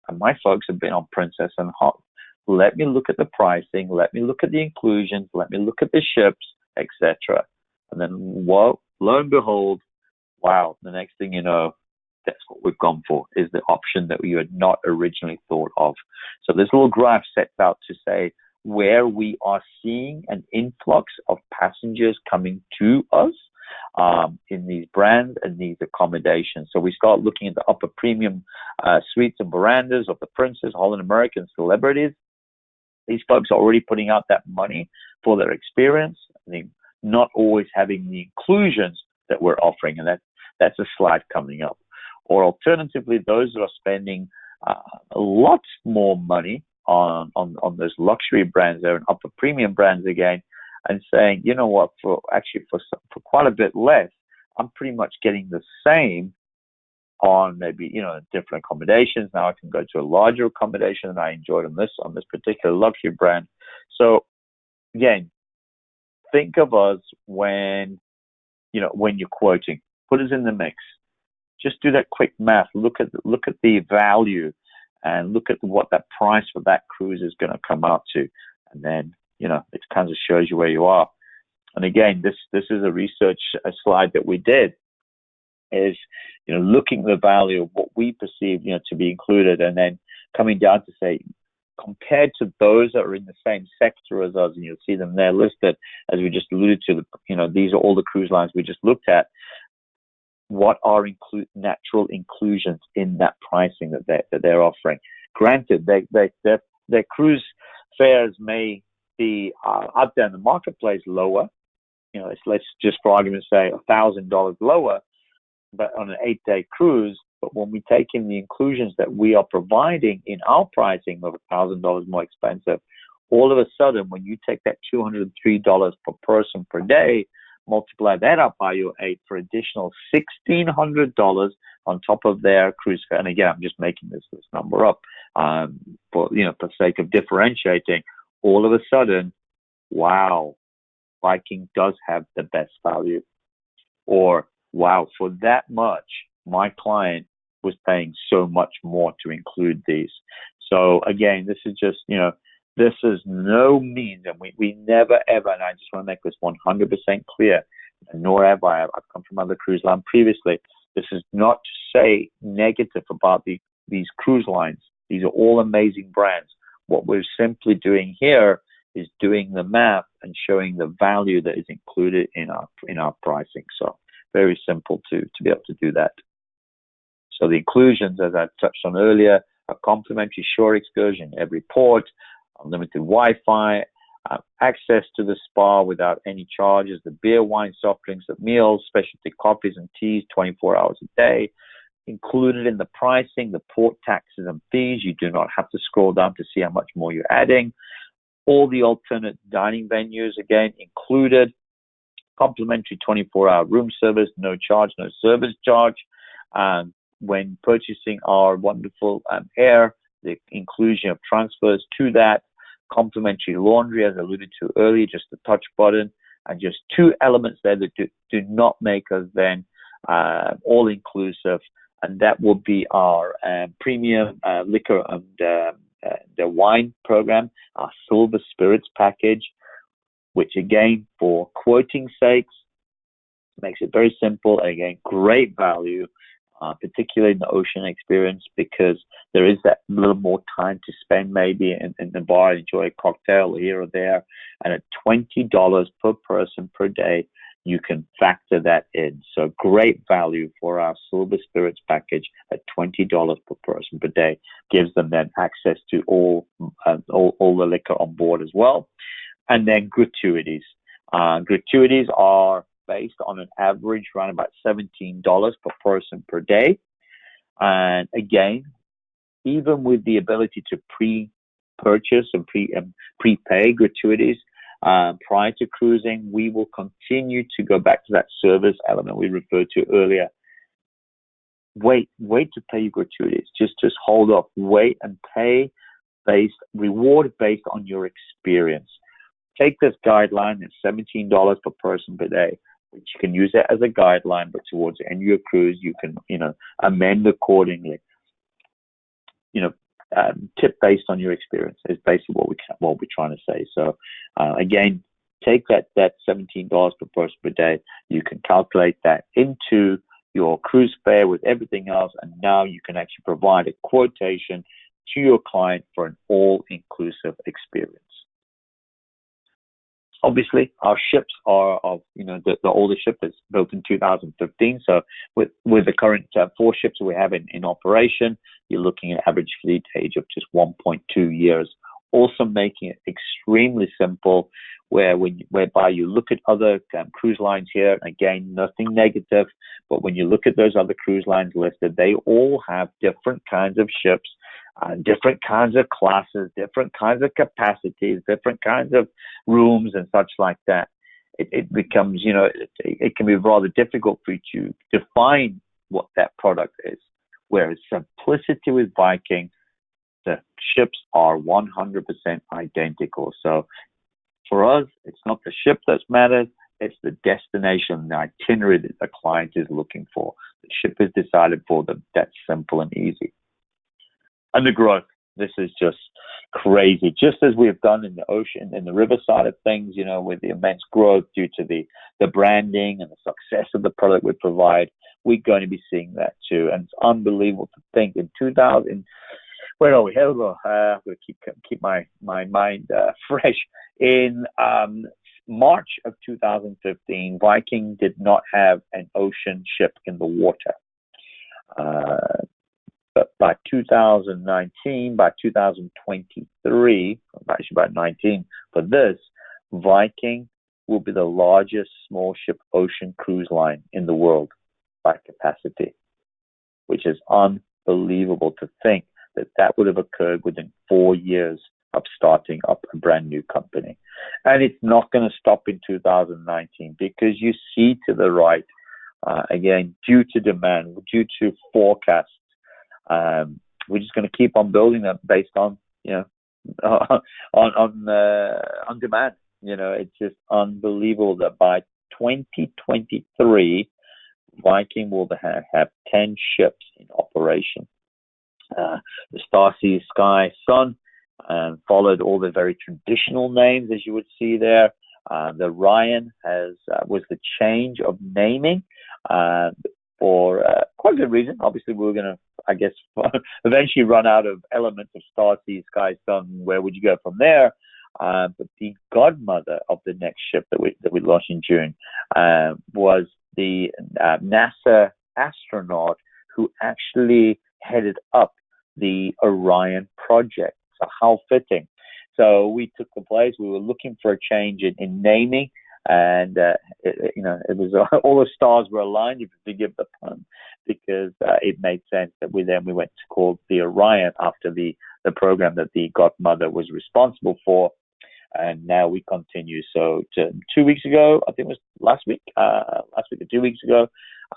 And my folks have been on Princess and Hot. Let me look at the pricing. Let me look at the inclusions. Let me look at the ships, etc. And then, whoa, lo and behold, wow, the next thing you know, that's what we've gone for, is the option that you had not originally thought of. So this little graph sets out to say where we are seeing an influx of passengers coming to us in these brands and these accommodations. So we start looking at the upper premium suites and verandas of the Princess, Holland American celebrities. These folks are already putting out that money for their experience, and not always having the inclusions that we're offering, and that's a slide coming up. Or alternatively, those that are spending a lot more money on those luxury brands there and upper premium brands again, and saying, you know what, for quite a bit less, I'm pretty much getting the same on maybe, different accommodations. Now I can go to a larger accommodation than I enjoyed on this particular luxury brand. So again, think of us when you're quoting. Put us in the mix. Just do that quick math. Look at the value and look at what that price for that cruise is going to come out to. And then, it kind of shows you where you are. And again, this is a research slide that we did, is, looking at the value of what we perceive, to be included, and then coming down to say, compared to those that are in the same sector as us, and you'll see them there listed, as we just alluded to, these are all the cruise lines we just looked at. What are natural inclusions in that pricing that they're offering? Granted, their cruise fares may be out there in the marketplace lower. Let's just for argument's sake, $1,000 lower, but on an 8-day cruise. But when we take in the inclusions that we are providing in our pricing of $1,000 more expensive, all of a sudden, when you take that $203 per person per day, multiply that up by your 8 for additional $1,600 on top of their cruise fare. And again, I'm just making this number up for sake of differentiating. All of a sudden, wow, Viking does have the best value. Or wow, for that much, my client was paying so much more to include these. So again, this is just, this is no means, and we never ever, and I just want to make this 100% clear, nor have I've come from other cruise lines previously. This is not to say negative about these cruise lines. These are all amazing brands. What we're simply doing here is doing the math and showing the value that is included in our pricing. So very simple to be able to do that. So the inclusions, as I touched on earlier, a complimentary shore excursion in every port, unlimited Wi-Fi, access to the spa without any charges, the beer, wine, soft drinks, the meals, specialty coffees and teas 24 hours a day. Included in the pricing, the port taxes and fees. You do not have to scroll down to see how much more you're adding. All the alternate dining venues, again, included. Complimentary 24-hour room service, no charge, no service charge. When purchasing our wonderful air, the inclusion of transfers to that, complimentary laundry, as I alluded to earlier, just a touch button, and just 2 elements there that do not make us then all-inclusive, and that will be our premium liquor and the wine program, our silver spirits package, which again, for quoting sakes, makes it very simple. Again, great value, particularly in the ocean experience, because there is that little more time to spend maybe in the bar, enjoy a cocktail here or there. And at $20 per person per day, you can factor that in. So great value for our silver spirits package at $20 per person per day. Gives them then access to all the liquor on board as well. And then gratuities. Gratuities are based on an average around about $17 per person per day. And again, even with the ability to pre-purchase and prepay gratuities, prior to cruising. We will continue to go back to that service element we referred to earlier. Wait to pay your gratuities. Just hold off. Wait and pay reward based on your experience. Take this guideline. It's $17 per person per day, which you can use it as a guideline, but towards the end of your cruise, you can, amend accordingly. Tip based on your experience is basically what we're trying to say. So, again, take that $17 per person per day. You can calculate that into your cruise fare with everything else, and now you can actually provide a quotation to your client for an all-inclusive experience. Obviously, our ships are of, the oldest ship is built in 2015. So with the current 4 ships we have in operation, you're looking at average fleet age of just 1.2 years. Also making it extremely simple, whereby you look at other cruise lines here. Again, nothing negative, but when you look at those other cruise lines listed, they all have different kinds of ships, different kinds of classes, different kinds of capacities, different kinds of rooms and such like that. It becomes, it can be rather difficult for you to define what that product is. Whereas simplicity with Viking, the ships are 100% identical. So for us, it's not the ship that matters, it's the destination, the itinerary that the client is looking for. The ship is decided for them. That's simple and easy. And the growth, this is just crazy. Just as we have done in the ocean, in the river side of things, with the immense growth due to the branding and the success of the product we provide, we're going to be seeing that too. And it's unbelievable to think in 2000, where are we? I'm going to keep my mind fresh. In March of 2015, Viking did not have an ocean ship in the water. But by 2019, by 2023, actually by 19, for this, Viking will be the largest small ship ocean cruise line in the world by capacity, which is unbelievable to think that would have occurred within 4 years of starting up a brand new company. And it's not going to stop in 2019 because you see to the right, again, due to demand, due to forecasts, we're just going to keep on building them based on, on demand. It's just unbelievable that by 2023, Viking will have 10 ships in operation. The Star, Sea, Sky, Sun, followed all the very traditional names as you would see there. The Ryan was the change of naming for quite good reason. Obviously, we were going to, I guess, eventually run out of elements of Star, Sea, Sky, Sun. Where would you go from there? But the godmother of the next ship that we launched in June was the NASA astronaut who actually headed up the Orion project. So how fitting. So we took the place. We were looking for a change in naming, and it was all the stars were aligned, if you forgive the pun, because it made sense that we went to call the Orion after the program that the godmother was responsible for. And now we continue. So 2 weeks ago, I think it was last week or 2 weeks ago,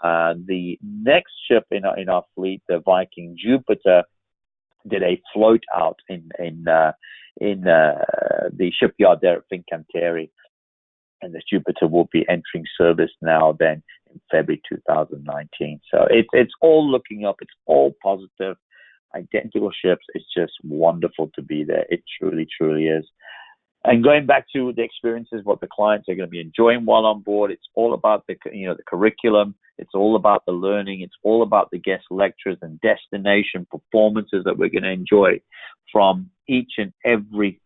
the next ship in our fleet, the Viking Jupiter, did a float out in the shipyard there at Fincantieri, and the Jupiter will be entering service now then in February 2019. So it's all looking up. It's all positive. Identical ships. It's just wonderful to be there. It truly, truly is. And going back to the experiences, what the clients are going to be enjoying while on board, it's all about the curriculum. It's all about the learning. It's all about the guest lectures and destination performances that we're going to enjoy from each and every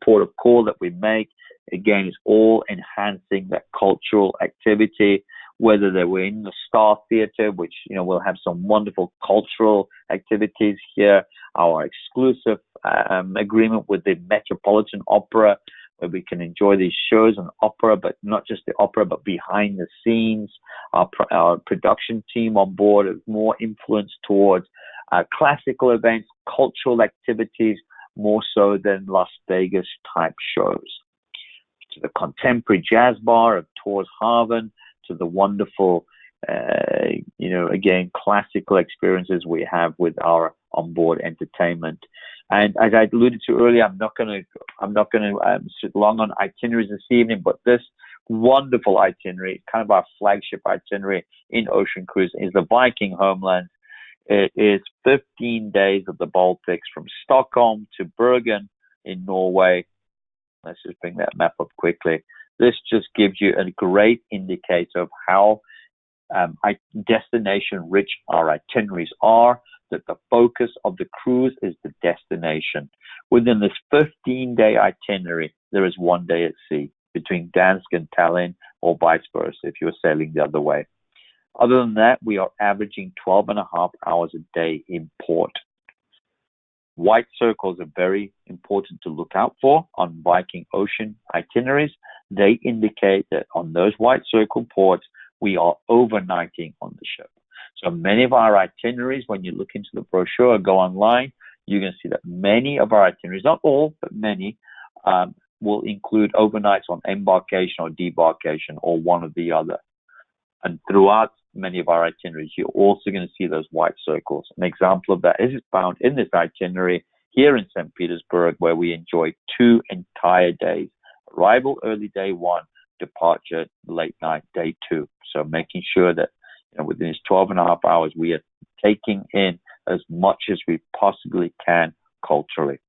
port of call that we make. Again, it's all enhancing that cultural activity, whether they were in the Star Theater, which, we'll have some wonderful cultural activities here, our exclusive agreement with the Metropolitan Opera, where we can enjoy these shows and opera, but not just the opera, but behind the scenes. Our production team on board is more influenced towards classical events, cultural activities, more so than Las Vegas type shows. To the contemporary jazz bar of Tours Haven, to the wonderful, again, classical experiences we have with our onboard entertainment. And as I alluded to earlier, I'm not going to sit long on itineraries this evening, but this wonderful itinerary, kind of our flagship itinerary in Ocean Cruise, is the Viking Homeland. It is 15 days of the Baltics from Stockholm to Bergen in Norway. Let's just bring that map up quickly. This just gives you a great indicator of how destination rich our itineraries are, that the focus of the cruise is the destination. Within this 15-day itinerary, there is 1 day at sea between Dansk and Tallinn, or vice versa if you're sailing the other way. Other than that, we are averaging 12 and a half hours a day in port. White circles are very important to look out for on Viking Ocean itineraries. They indicate that on those white circle ports, we are overnighting on the ship. So many of our itineraries, when you look into the brochure or go online, you're going to see that many of our itineraries, not all, but many, will include overnights on embarkation or debarkation or one or the other. And throughout many of our itineraries, you're also going to see those white circles. An example of that is found in this itinerary here in St. Petersburg, where we enjoy 2 entire days. Arrival early day 1, departure late night day 2. So making sure that within these 12 and a half hours, we are taking in as much as we possibly can culturally.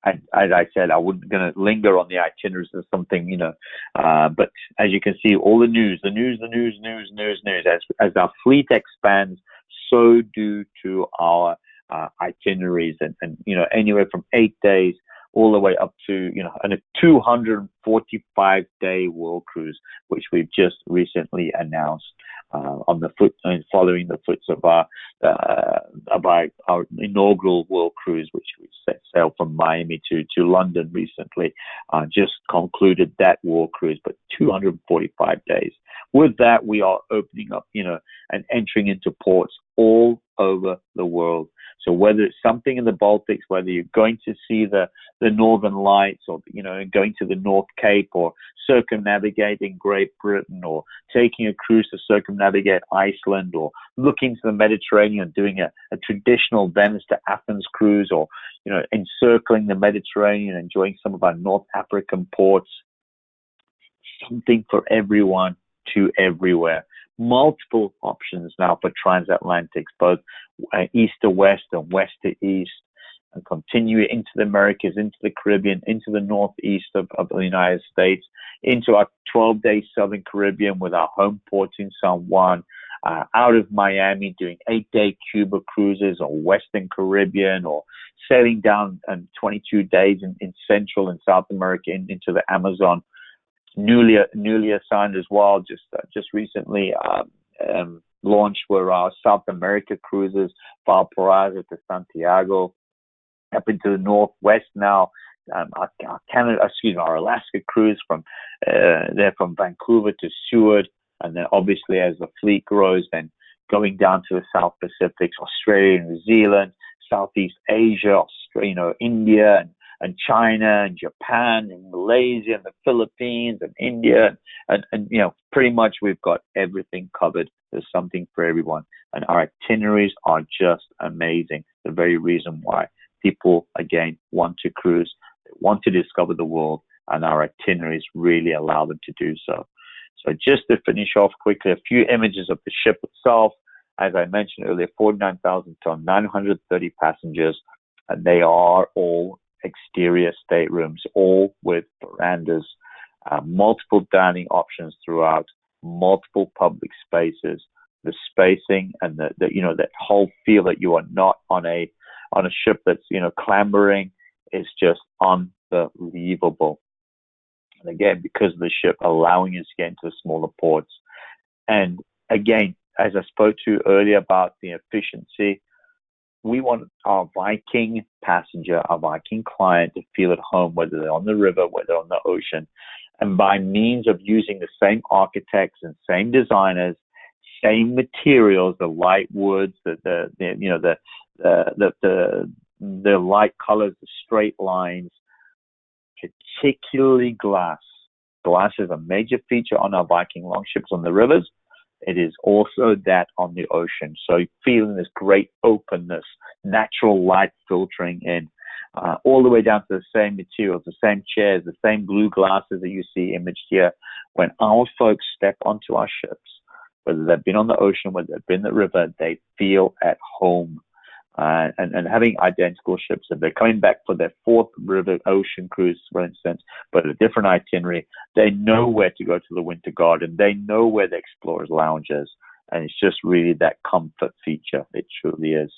And as I said, I wasn't going to linger on the itineraries or something, but as you can see, all the news. As our fleet expands, so do to our itineraries, and anywhere from 8 days all the way up to, a 245-day world cruise, which we've just recently announced following the footsteps of our inaugural world cruise, which we sailed from Miami to London recently. Just concluded that world cruise, but 245 days. With that, we are opening up, and entering into ports all over the world. So whether it's something in the Baltics, whether you're going to see the Northern Lights, or going to the North Cape, or circumnavigating Great Britain, or taking a cruise to circumnavigate Iceland, or looking to the Mediterranean, doing a traditional Venice to Athens cruise, or encircling the Mediterranean, enjoying some of our North African ports, something for everyone to everywhere. Multiple options now for transatlantics, both east to west and west to east, and continue into the Americas, into the Caribbean, into the northeast of the United States, into our 12-day Southern Caribbean with our home ports in San Juan, out of Miami doing 8-day Cuba cruises, or Western Caribbean, or sailing down 22 days in Central and South America into the Amazon. Newly assigned as well, just recently launched were our South America cruises, Valparaiso to Santiago, up into the northwest now. Our Alaska cruise from Vancouver to Seward, and then obviously as the fleet grows, then going down to the South Pacific, Australia, New Zealand, Southeast Asia, India, and China, and Japan, and Malaysia, and the Philippines, and India, and pretty much we've got everything covered. There's something for everyone, and our itineraries are just amazing. The very reason why people again want to cruise, they want to discover the world, and our itineraries really allow them to do so. So just to finish off quickly, a few images of the ship itself. As I mentioned earlier, 49,000 ton, 930 passengers, and they are all exterior staterooms, all with verandas, multiple dining options throughout, multiple public spaces. The spacing and that whole feel that you are not on a ship that's clambering is just unbelievable. And again, because of the ship allowing us to get into the smaller ports, and again, as I spoke to earlier about the efficiency, we want our Viking passenger, our Viking client, to feel at home, whether they're on the river, whether they're on the ocean. And by means of using the same architects and same designers, same materials, the light woods, the the light colors, the straight lines, particularly glass. Glass is a major feature on our Viking longships on the rivers. It is also that on the ocean. So you're feeling this great openness, natural light filtering in, all the way down to the same materials, the same chairs, the same blue glasses that you see imaged here. When our folks step onto our ships, whether they've been on the ocean, whether they've been in the river, they feel at home. And having identical ships, if they're coming back for their fourth river ocean cruise, for instance, but a different itinerary, they know where to go to the Winter Garden. They know where the Explorer's Lounge is. And it's just really that comfort feature. It truly is.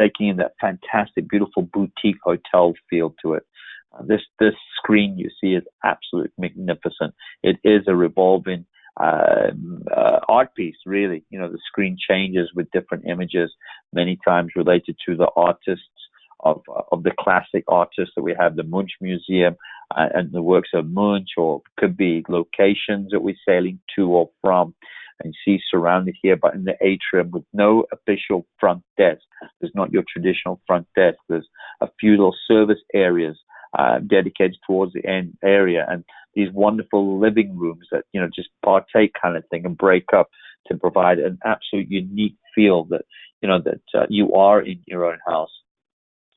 Taking in that fantastic, beautiful boutique hotel feel to it. This screen you see is absolutely magnificent. It is a revolving art piece, really. You know, the screen changes with different images, many times related to the artists of the classic artists that we have, the Munch Museum, and the works of Munch, or could be locations that we're sailing to or from, and see surrounded here, but in the atrium with no official front desk. There's not your traditional front desk. There's a few little service areas dedicated towards the end area, and these wonderful living rooms that, you know, just partake kind of thing and break up to provide an absolute unique feel that, you know, that you are in your own house.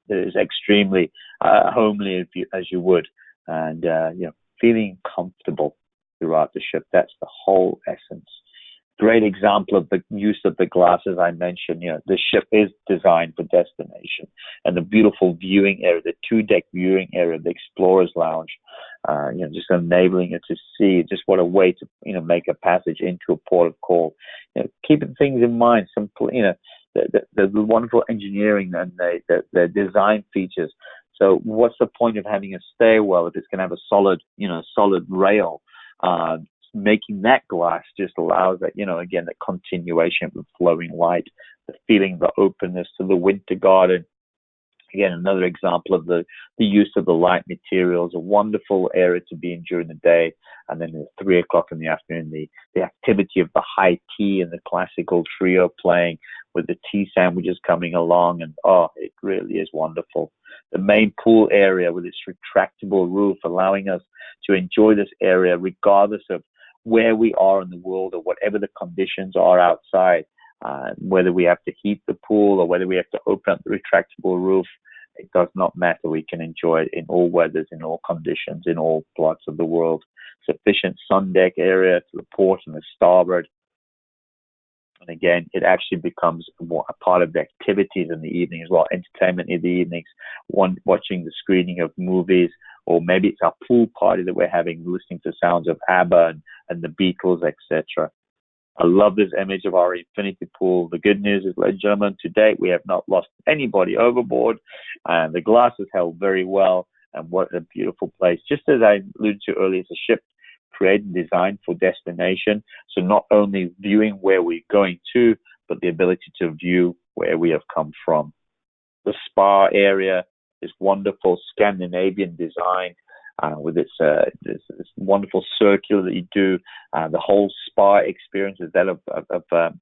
It is extremely homely as you would, and you know, feeling comfortable throughout the ship. That's the whole essence. Great example of the use of the glasses I mentioned. You know, the ship is designed for destination, and the beautiful viewing area, the 2-deck viewing area, the Explorer's Lounge, you know, just enabling it to see just what a way to, you know, make a passage into a port of call. You know, keeping things in mind, you know, the wonderful engineering and the design features. So what's the point of having a stairwell if it's going to have a solid rail? Making that glass just allows that, you know, again, the continuation of flowing light, the feeling, the openness to the Winter Garden. Again, another example of the use of the light materials, a wonderful area to be in during the day. And then at 3 o'clock in the afternoon, the activity of the high tea and the classical trio playing with the tea sandwiches coming along. And it really is wonderful. The main pool area with its retractable roof, allowing us to enjoy this area regardless of where we are in the world or whatever the conditions are outside, whether we have to heat the pool or whether we have to open up the retractable roof, it does not matter. We can enjoy it in all weathers, in all conditions, in all parts of the world. Sufficient sun deck area to the port and the starboard. And again, it actually becomes a part of the activities in the evening as well, entertainment in the evenings, watching the screening of movies, or maybe it's our pool party that we're having, listening to sounds of ABBA and the Beatles, etc. I love this image of our infinity pool. The good news is, ladies and gentlemen, to date, we have not lost anybody overboard, and the glass is held very well, and what a beautiful place. Just as I alluded to earlier, it's a ship created and designed for destination, so not only viewing where we're going to, but the ability to view where we have come from. The spa area is wonderful Scandinavian design, with its this wonderful circular that you do. The whole spa experience is that of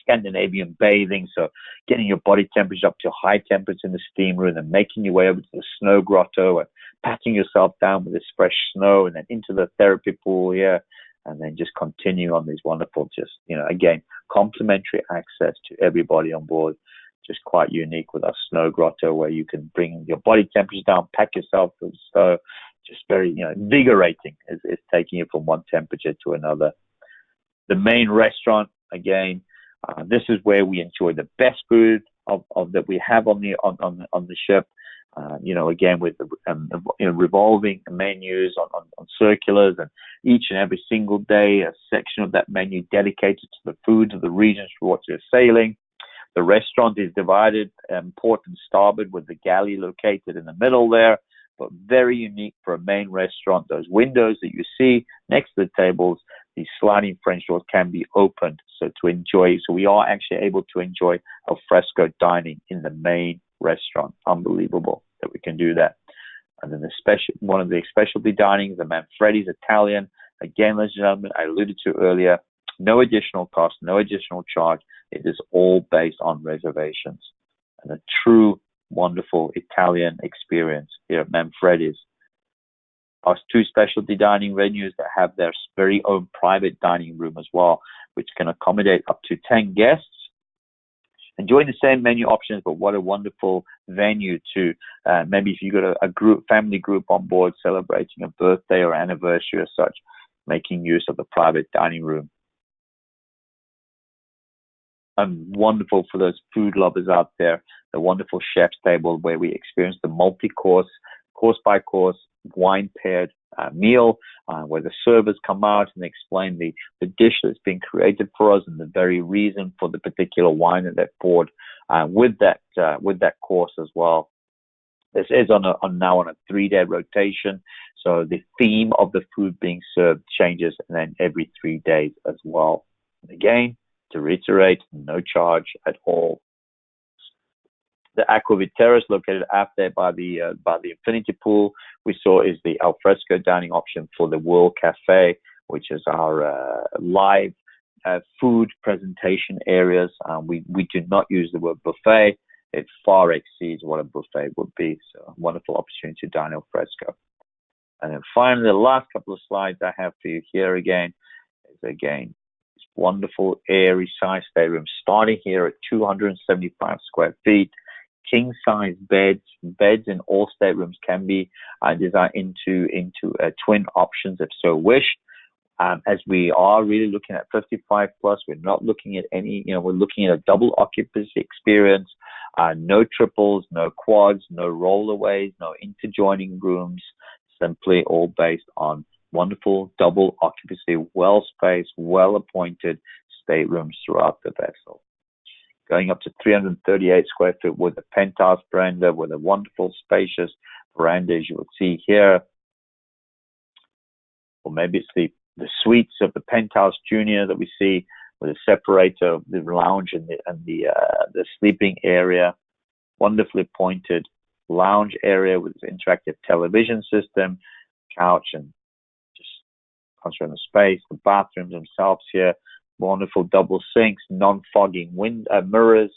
Scandinavian bathing, so getting your body temperature up to high temperatures in the steam room and making your way over to the snow grotto and patting yourself down with this fresh snow, and then into the therapy pool here, and then just continue on these wonderful, just, you know, again, complimentary access to everybody on board. Just quite unique with our snow grotto, where you can bring your body temperature down, pack yourself to the snow. Just very, you know, invigorating. It's taking you from one temperature to another. The main restaurant, again, this is where we enjoy the best food of that we have on the ship. You know, again, with revolving menus on circulars, and each and every single day a section of that menu dedicated to the foods of the regions for what you're sailing. The restaurant is divided port and starboard, with the galley located in the middle there, but very unique for a main restaurant. Those windows that you see next to the tables, these sliding French doors, can be opened, so we are actually able to enjoy al fresco dining in the main restaurant. Unbelievable that we can do that. And then one of the specialty dinings, the Manfredi's Italian. Again, ladies and gentlemen, I alluded to earlier, no additional cost, no additional charge. It is all based on reservations, and a true wonderful Italian experience here at Manfredi's. Our two specialty dining venues that have their very own private dining room as well, which can accommodate up to 10 guests. Enjoying the same menu options, but what a wonderful venue to maybe if you got a group, family group on board celebrating a birthday or anniversary or such, making use of the private dining room. And wonderful for those food lovers out there, the wonderful chef's table where we experience the multi-course, course-by-course, wine-paired meal, where the servers come out and explain the dish that's been created for us and the very reason for the particular wine that they've poured with that course as well. This is now on a 3-day rotation, so the theme of the food being served changes, and then every 3 days as well. And again, to reiterate, no charge at all. The Aquavit Terrace, located out there by the infinity pool, we saw is the alfresco dining option for the World Cafe, which is our live food presentation areas. We do not use the word buffet. It far exceeds what a buffet would be. So a wonderful opportunity to dine al fresco. And then finally, the last couple of slides I have for you here again is this wonderful airy size stateroom, starting here at 275 square feet. King size beds in all staterooms can be designed into twin options if so wished. As we are really looking at 55 plus, we're not looking at any, we're looking at a double occupancy experience, no triples, no quads, no rollaways, no interjoining rooms, simply all based on wonderful double occupancy, well spaced, well appointed staterooms throughout the vessel. Going up to 338 square feet with a penthouse veranda with a wonderful spacious veranda, as you would see here. Or maybe it's the suites of the penthouse junior that we see with a separator of the lounge and the sleeping area. Wonderfully appointed lounge area with its interactive television system, couch, and just concentrate on the space. The bathrooms themselves here. Wonderful double sinks, non-fogging mirrors,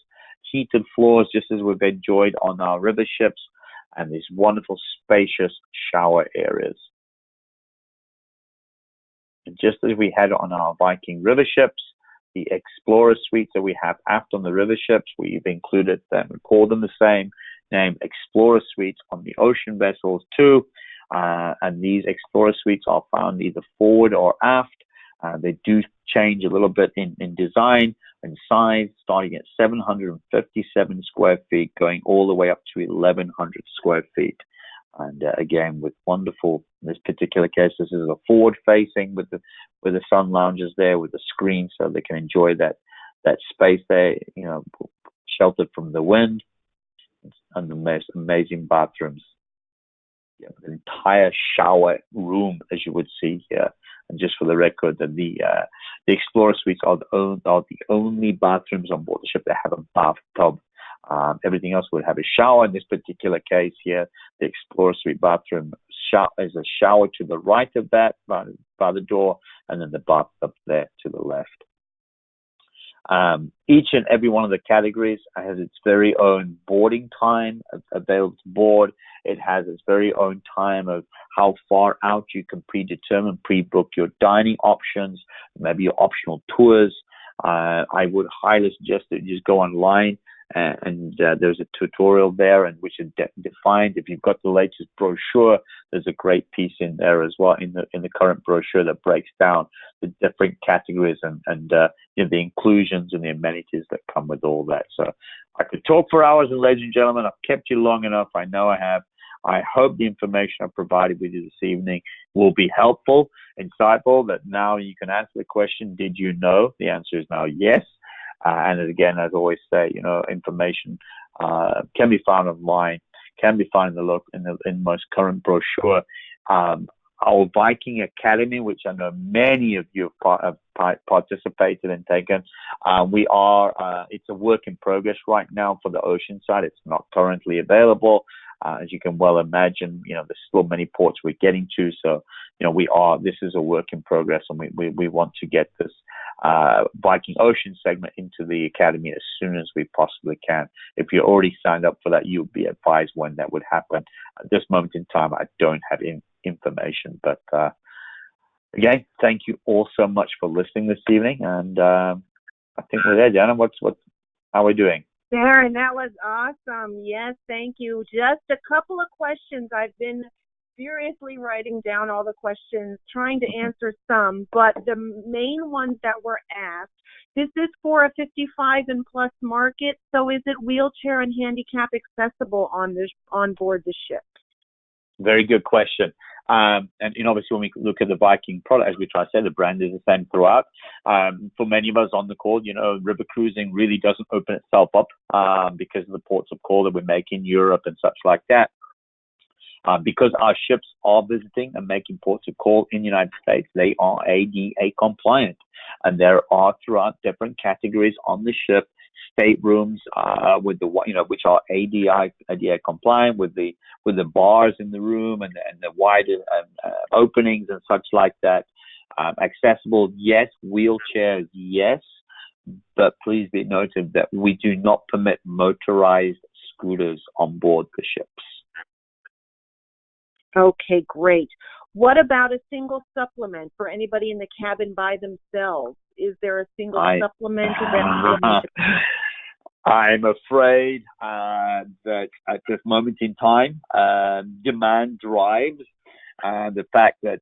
heated floors, just as we've enjoyed on our river ships, and these wonderful spacious shower areas. And just as we had on our Viking river ships, the Explorer suites that we have aft on the river ships, we've included them and called them the same name, Explorer suites, on the ocean vessels too. And these Explorer suites are found either forward or aft. They do change a little bit in design and size, starting at 757 square feet, going all the way up to 1,100 square feet. And again, with wonderful, in this particular case, this is a forward facing with the sun lounges there with the screen, so they can enjoy that space there, sheltered from the wind, and the most amazing bathrooms. Yeah, an entire shower room, as you would see here. And just for the record, that the Explorer suites are the only bathrooms on board the ship that have a bathtub. Everything else would have a shower. In this particular case here, the Explorer suite bathroom is a shower to the right of that by the door, and then the bathtub there to the left. Each and every one of the categories has its very own boarding time available to board. It has its very own time of how far out you can predetermine, pre-book your dining options, maybe your optional tours. I would highly suggest that you just go online and there's a tutorial there, and which is defined. If you've got the latest brochure, there's a great piece in there as well in the current brochure that breaks down the different categories and the inclusions and the amenities that come with all that. So I could talk for hours, and ladies and gentlemen, I've kept you long enough. I know I have. I hope the information I've provided with you this evening will be helpful, insightful, that now you can answer the question, did you know? The answer is now yes. And again, as I always say, information can be found online, can be found in the most current brochure. Our Viking Academy, which I know many of you have participated and taken, it's a work in progress right now for the ocean side. It's not currently available. As you can well imagine, there's still many ports we're getting to. So, this is a work in progress, and we want to get this Viking Ocean segment into the Academy as soon as we possibly can. If you're already signed up for that, you'll be advised when that would happen. At this moment in time, I don't have information, but again, thank you all so much for listening this evening, and I think we're there, Jana. How are we doing? Darren, that was awesome. Yes, thank you. Just a couple of questions. I've been furiously writing down all the questions, trying to answer some, but the main ones that were asked, this is for a 55 and plus market, so is it wheelchair and handicap accessible on board the ship? Very good question. And obviously, when we look at the Viking product, as we try to say, the brand is the same throughout. For many of us on the call, river cruising really doesn't open itself up because of the ports of call that we make in Europe and such like that. Because our ships are visiting and making ports of call in the United States, they are ADA compliant, and there are throughout different categories on the ship staterooms with which are ADA compliant, with the bars in the room and the wider openings and such like that. Accessible, yes. Wheelchairs, yes. But please be noted that we do not permit motorized scooters on board the ships. Okay, great. What about a single supplement for anybody in the cabin by themselves? Is there a single supplement that I'm afraid that at this moment in time, demand drives the fact that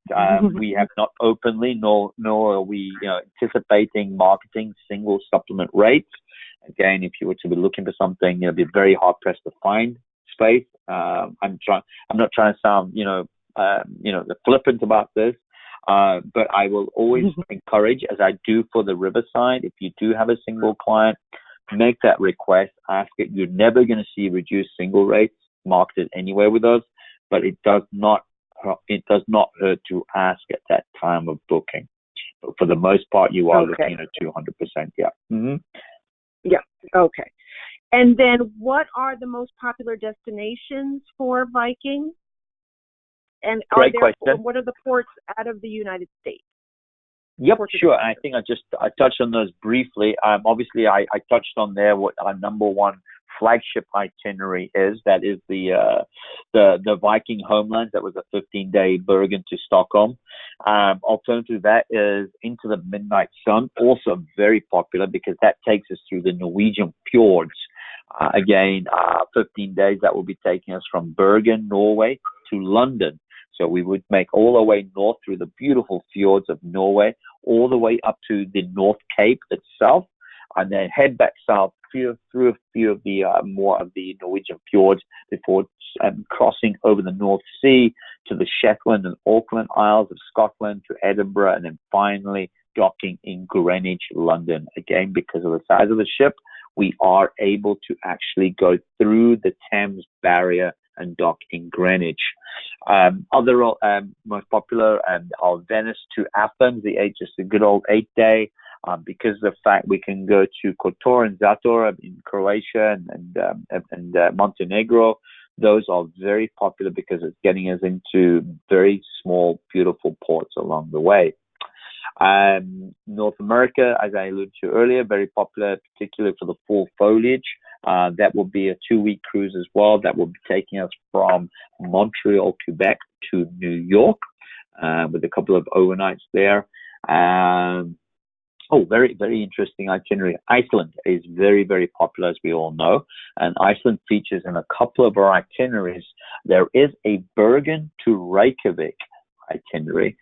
we have not openly, nor are we anticipating marketing single supplement rates. Again, if you were to be looking for something, it'd be very hard pressed to find space. I'm not trying to sound flippant about this, but I will always encourage, as I do for the Riverside, if you do have a single client, make that request, ask it. You're never going to see reduced single rates marketed anywhere with us, but it does not hurt to ask at that time of booking. But for the most part, you are looking at 200%. Yeah. Mm-hmm. Yeah. Okay. And then what are the most popular destinations for Viking? And Great question. What are the ports out of the United States? Yep, sure. And I think I touched on those briefly. Obviously, I touched on there what our number one flagship itinerary is. That is the Viking Homeland. That was a 15-day Bergen to Stockholm. Alternative to that is Into the Midnight Sun, also very popular because that takes us through the Norwegian fjords. Again, 15 days that will be taking us from Bergen, Norway, to London. So we would make all our way north through the beautiful fjords of Norway, all the way up to the North Cape itself, and then head back south through a few of the more of the Norwegian fjords before crossing over the North Sea to the Shetland and Auckland Isles of Scotland, to Edinburgh, and then finally docking in Greenwich, London. Again, because of the size of the ship, we are able to actually go through the Thames barrier and dock in Greenwich. Other most popular are Venice to Athens, just a good old 8-day, because of the fact we can go to Kotor and Zator in Croatia and Montenegro. Those are very popular because it's getting us into very small, beautiful ports along the way. North America, as I alluded to earlier, very popular, particularly for the fall foliage. That will be a 2-week cruise as well. That will be taking us from Montreal, Quebec to New York, with a couple of overnights there. Very, very interesting itinerary. Iceland is very, very popular, as we all know. And Iceland features in a couple of our itineraries. There is a Bergen to Reykjavik itinerary,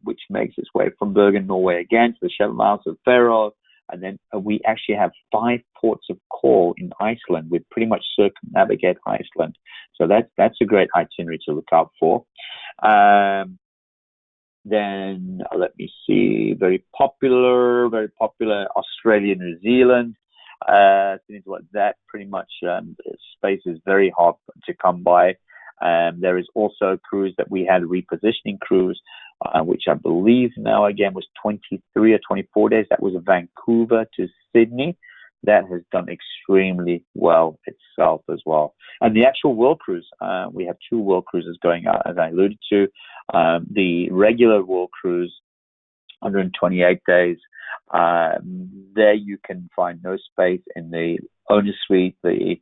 which makes its way from Bergen, Norway, again to the Shetland Isles of Faroe. And then we actually have 5 ports of call in Iceland. We pretty much circumnavigate Iceland. So that's a great itinerary to look out for. Then let me see, very popular Australia, New Zealand. That pretty much space is very hard to come by. There is also a cruise that we had, a repositioning cruise, which I believe now again was 23 or 24 days. That was Vancouver to Sydney. that has done extremely well itself as well. And the actual World Cruise, we have two World Cruises going out, as I alluded to. The regular World Cruise, 128 days. There you can find no space in the owner suite, the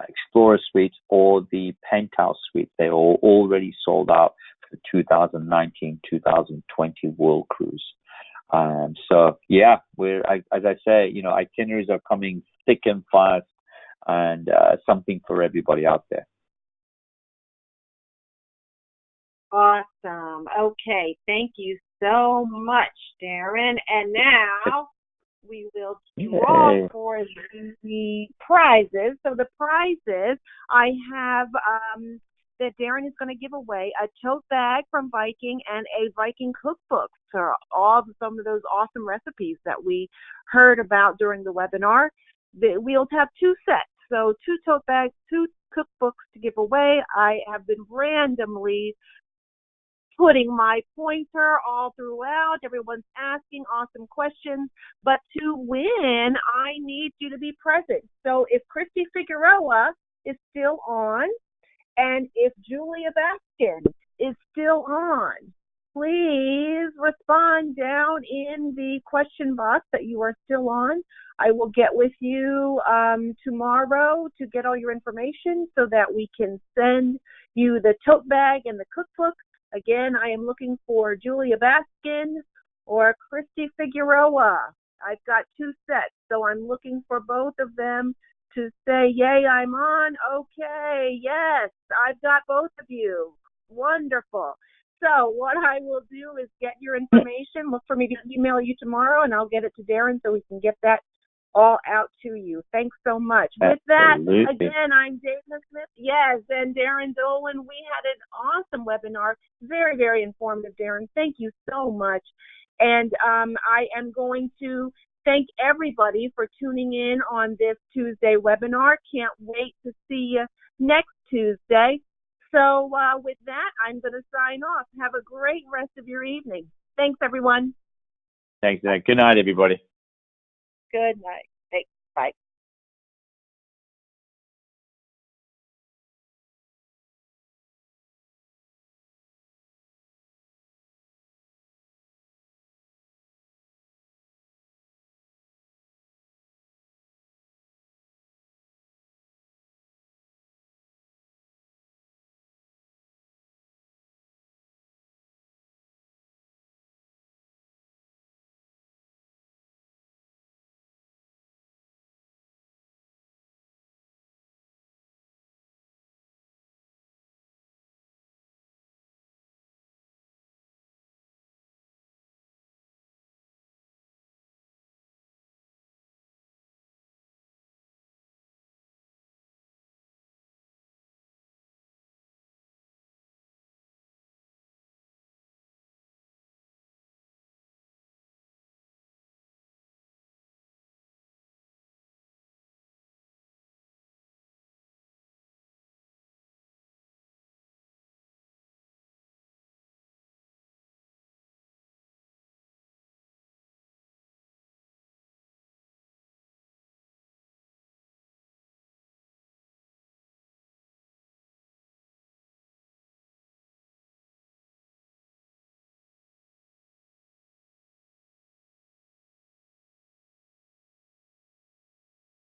explorer suite, or the penthouse suite. They are already sold out for the 2019-2020 World Cruise. So yeah, as I say, itineraries are coming thick and fast, and something for everybody out there. Awesome. Okay. Thank you so much, Darren. And now we will draw for the prizes. So the prizes, I have that Darren is going to give away a tote bag from Viking and a Viking cookbook for some of those awesome recipes that we heard about during the webinar. We'll have two sets. So 2 tote bags, 2 cookbooks to give away. I have been randomly putting my pointer all throughout. Everyone's asking awesome questions. But to win, I need you to be present. So if Christy Figueroa is still on, and if Julia Baskin is still on, please respond down in the question box that you are still on. I will get with you tomorrow to get all your information so that we can send you the tote bag and the cookbook. Again, I am looking for Julia Baskin or Christy Figueroa. I've got 2 sets, so I'm looking for both of them to say, yay, I'm on. Okay, yes, I've got both of you. Wonderful. So what I will do is get your information, look for me to email you tomorrow, and I'll get it to Darren so we can get that all out to you. Thanks so much. With that, again, I'm Dana Smith. Yes, and Darren Dolan. We had an awesome webinar. Very, very informative, Darren. Thank you so much. And I am going to thank everybody for tuning in on this Tuesday webinar. Can't wait to see you next Tuesday. So with that, I'm going to sign off. Have a great rest of your evening. Thanks, everyone. Thanks, Zach. Good night, everybody. Good night. Thanks. Bye.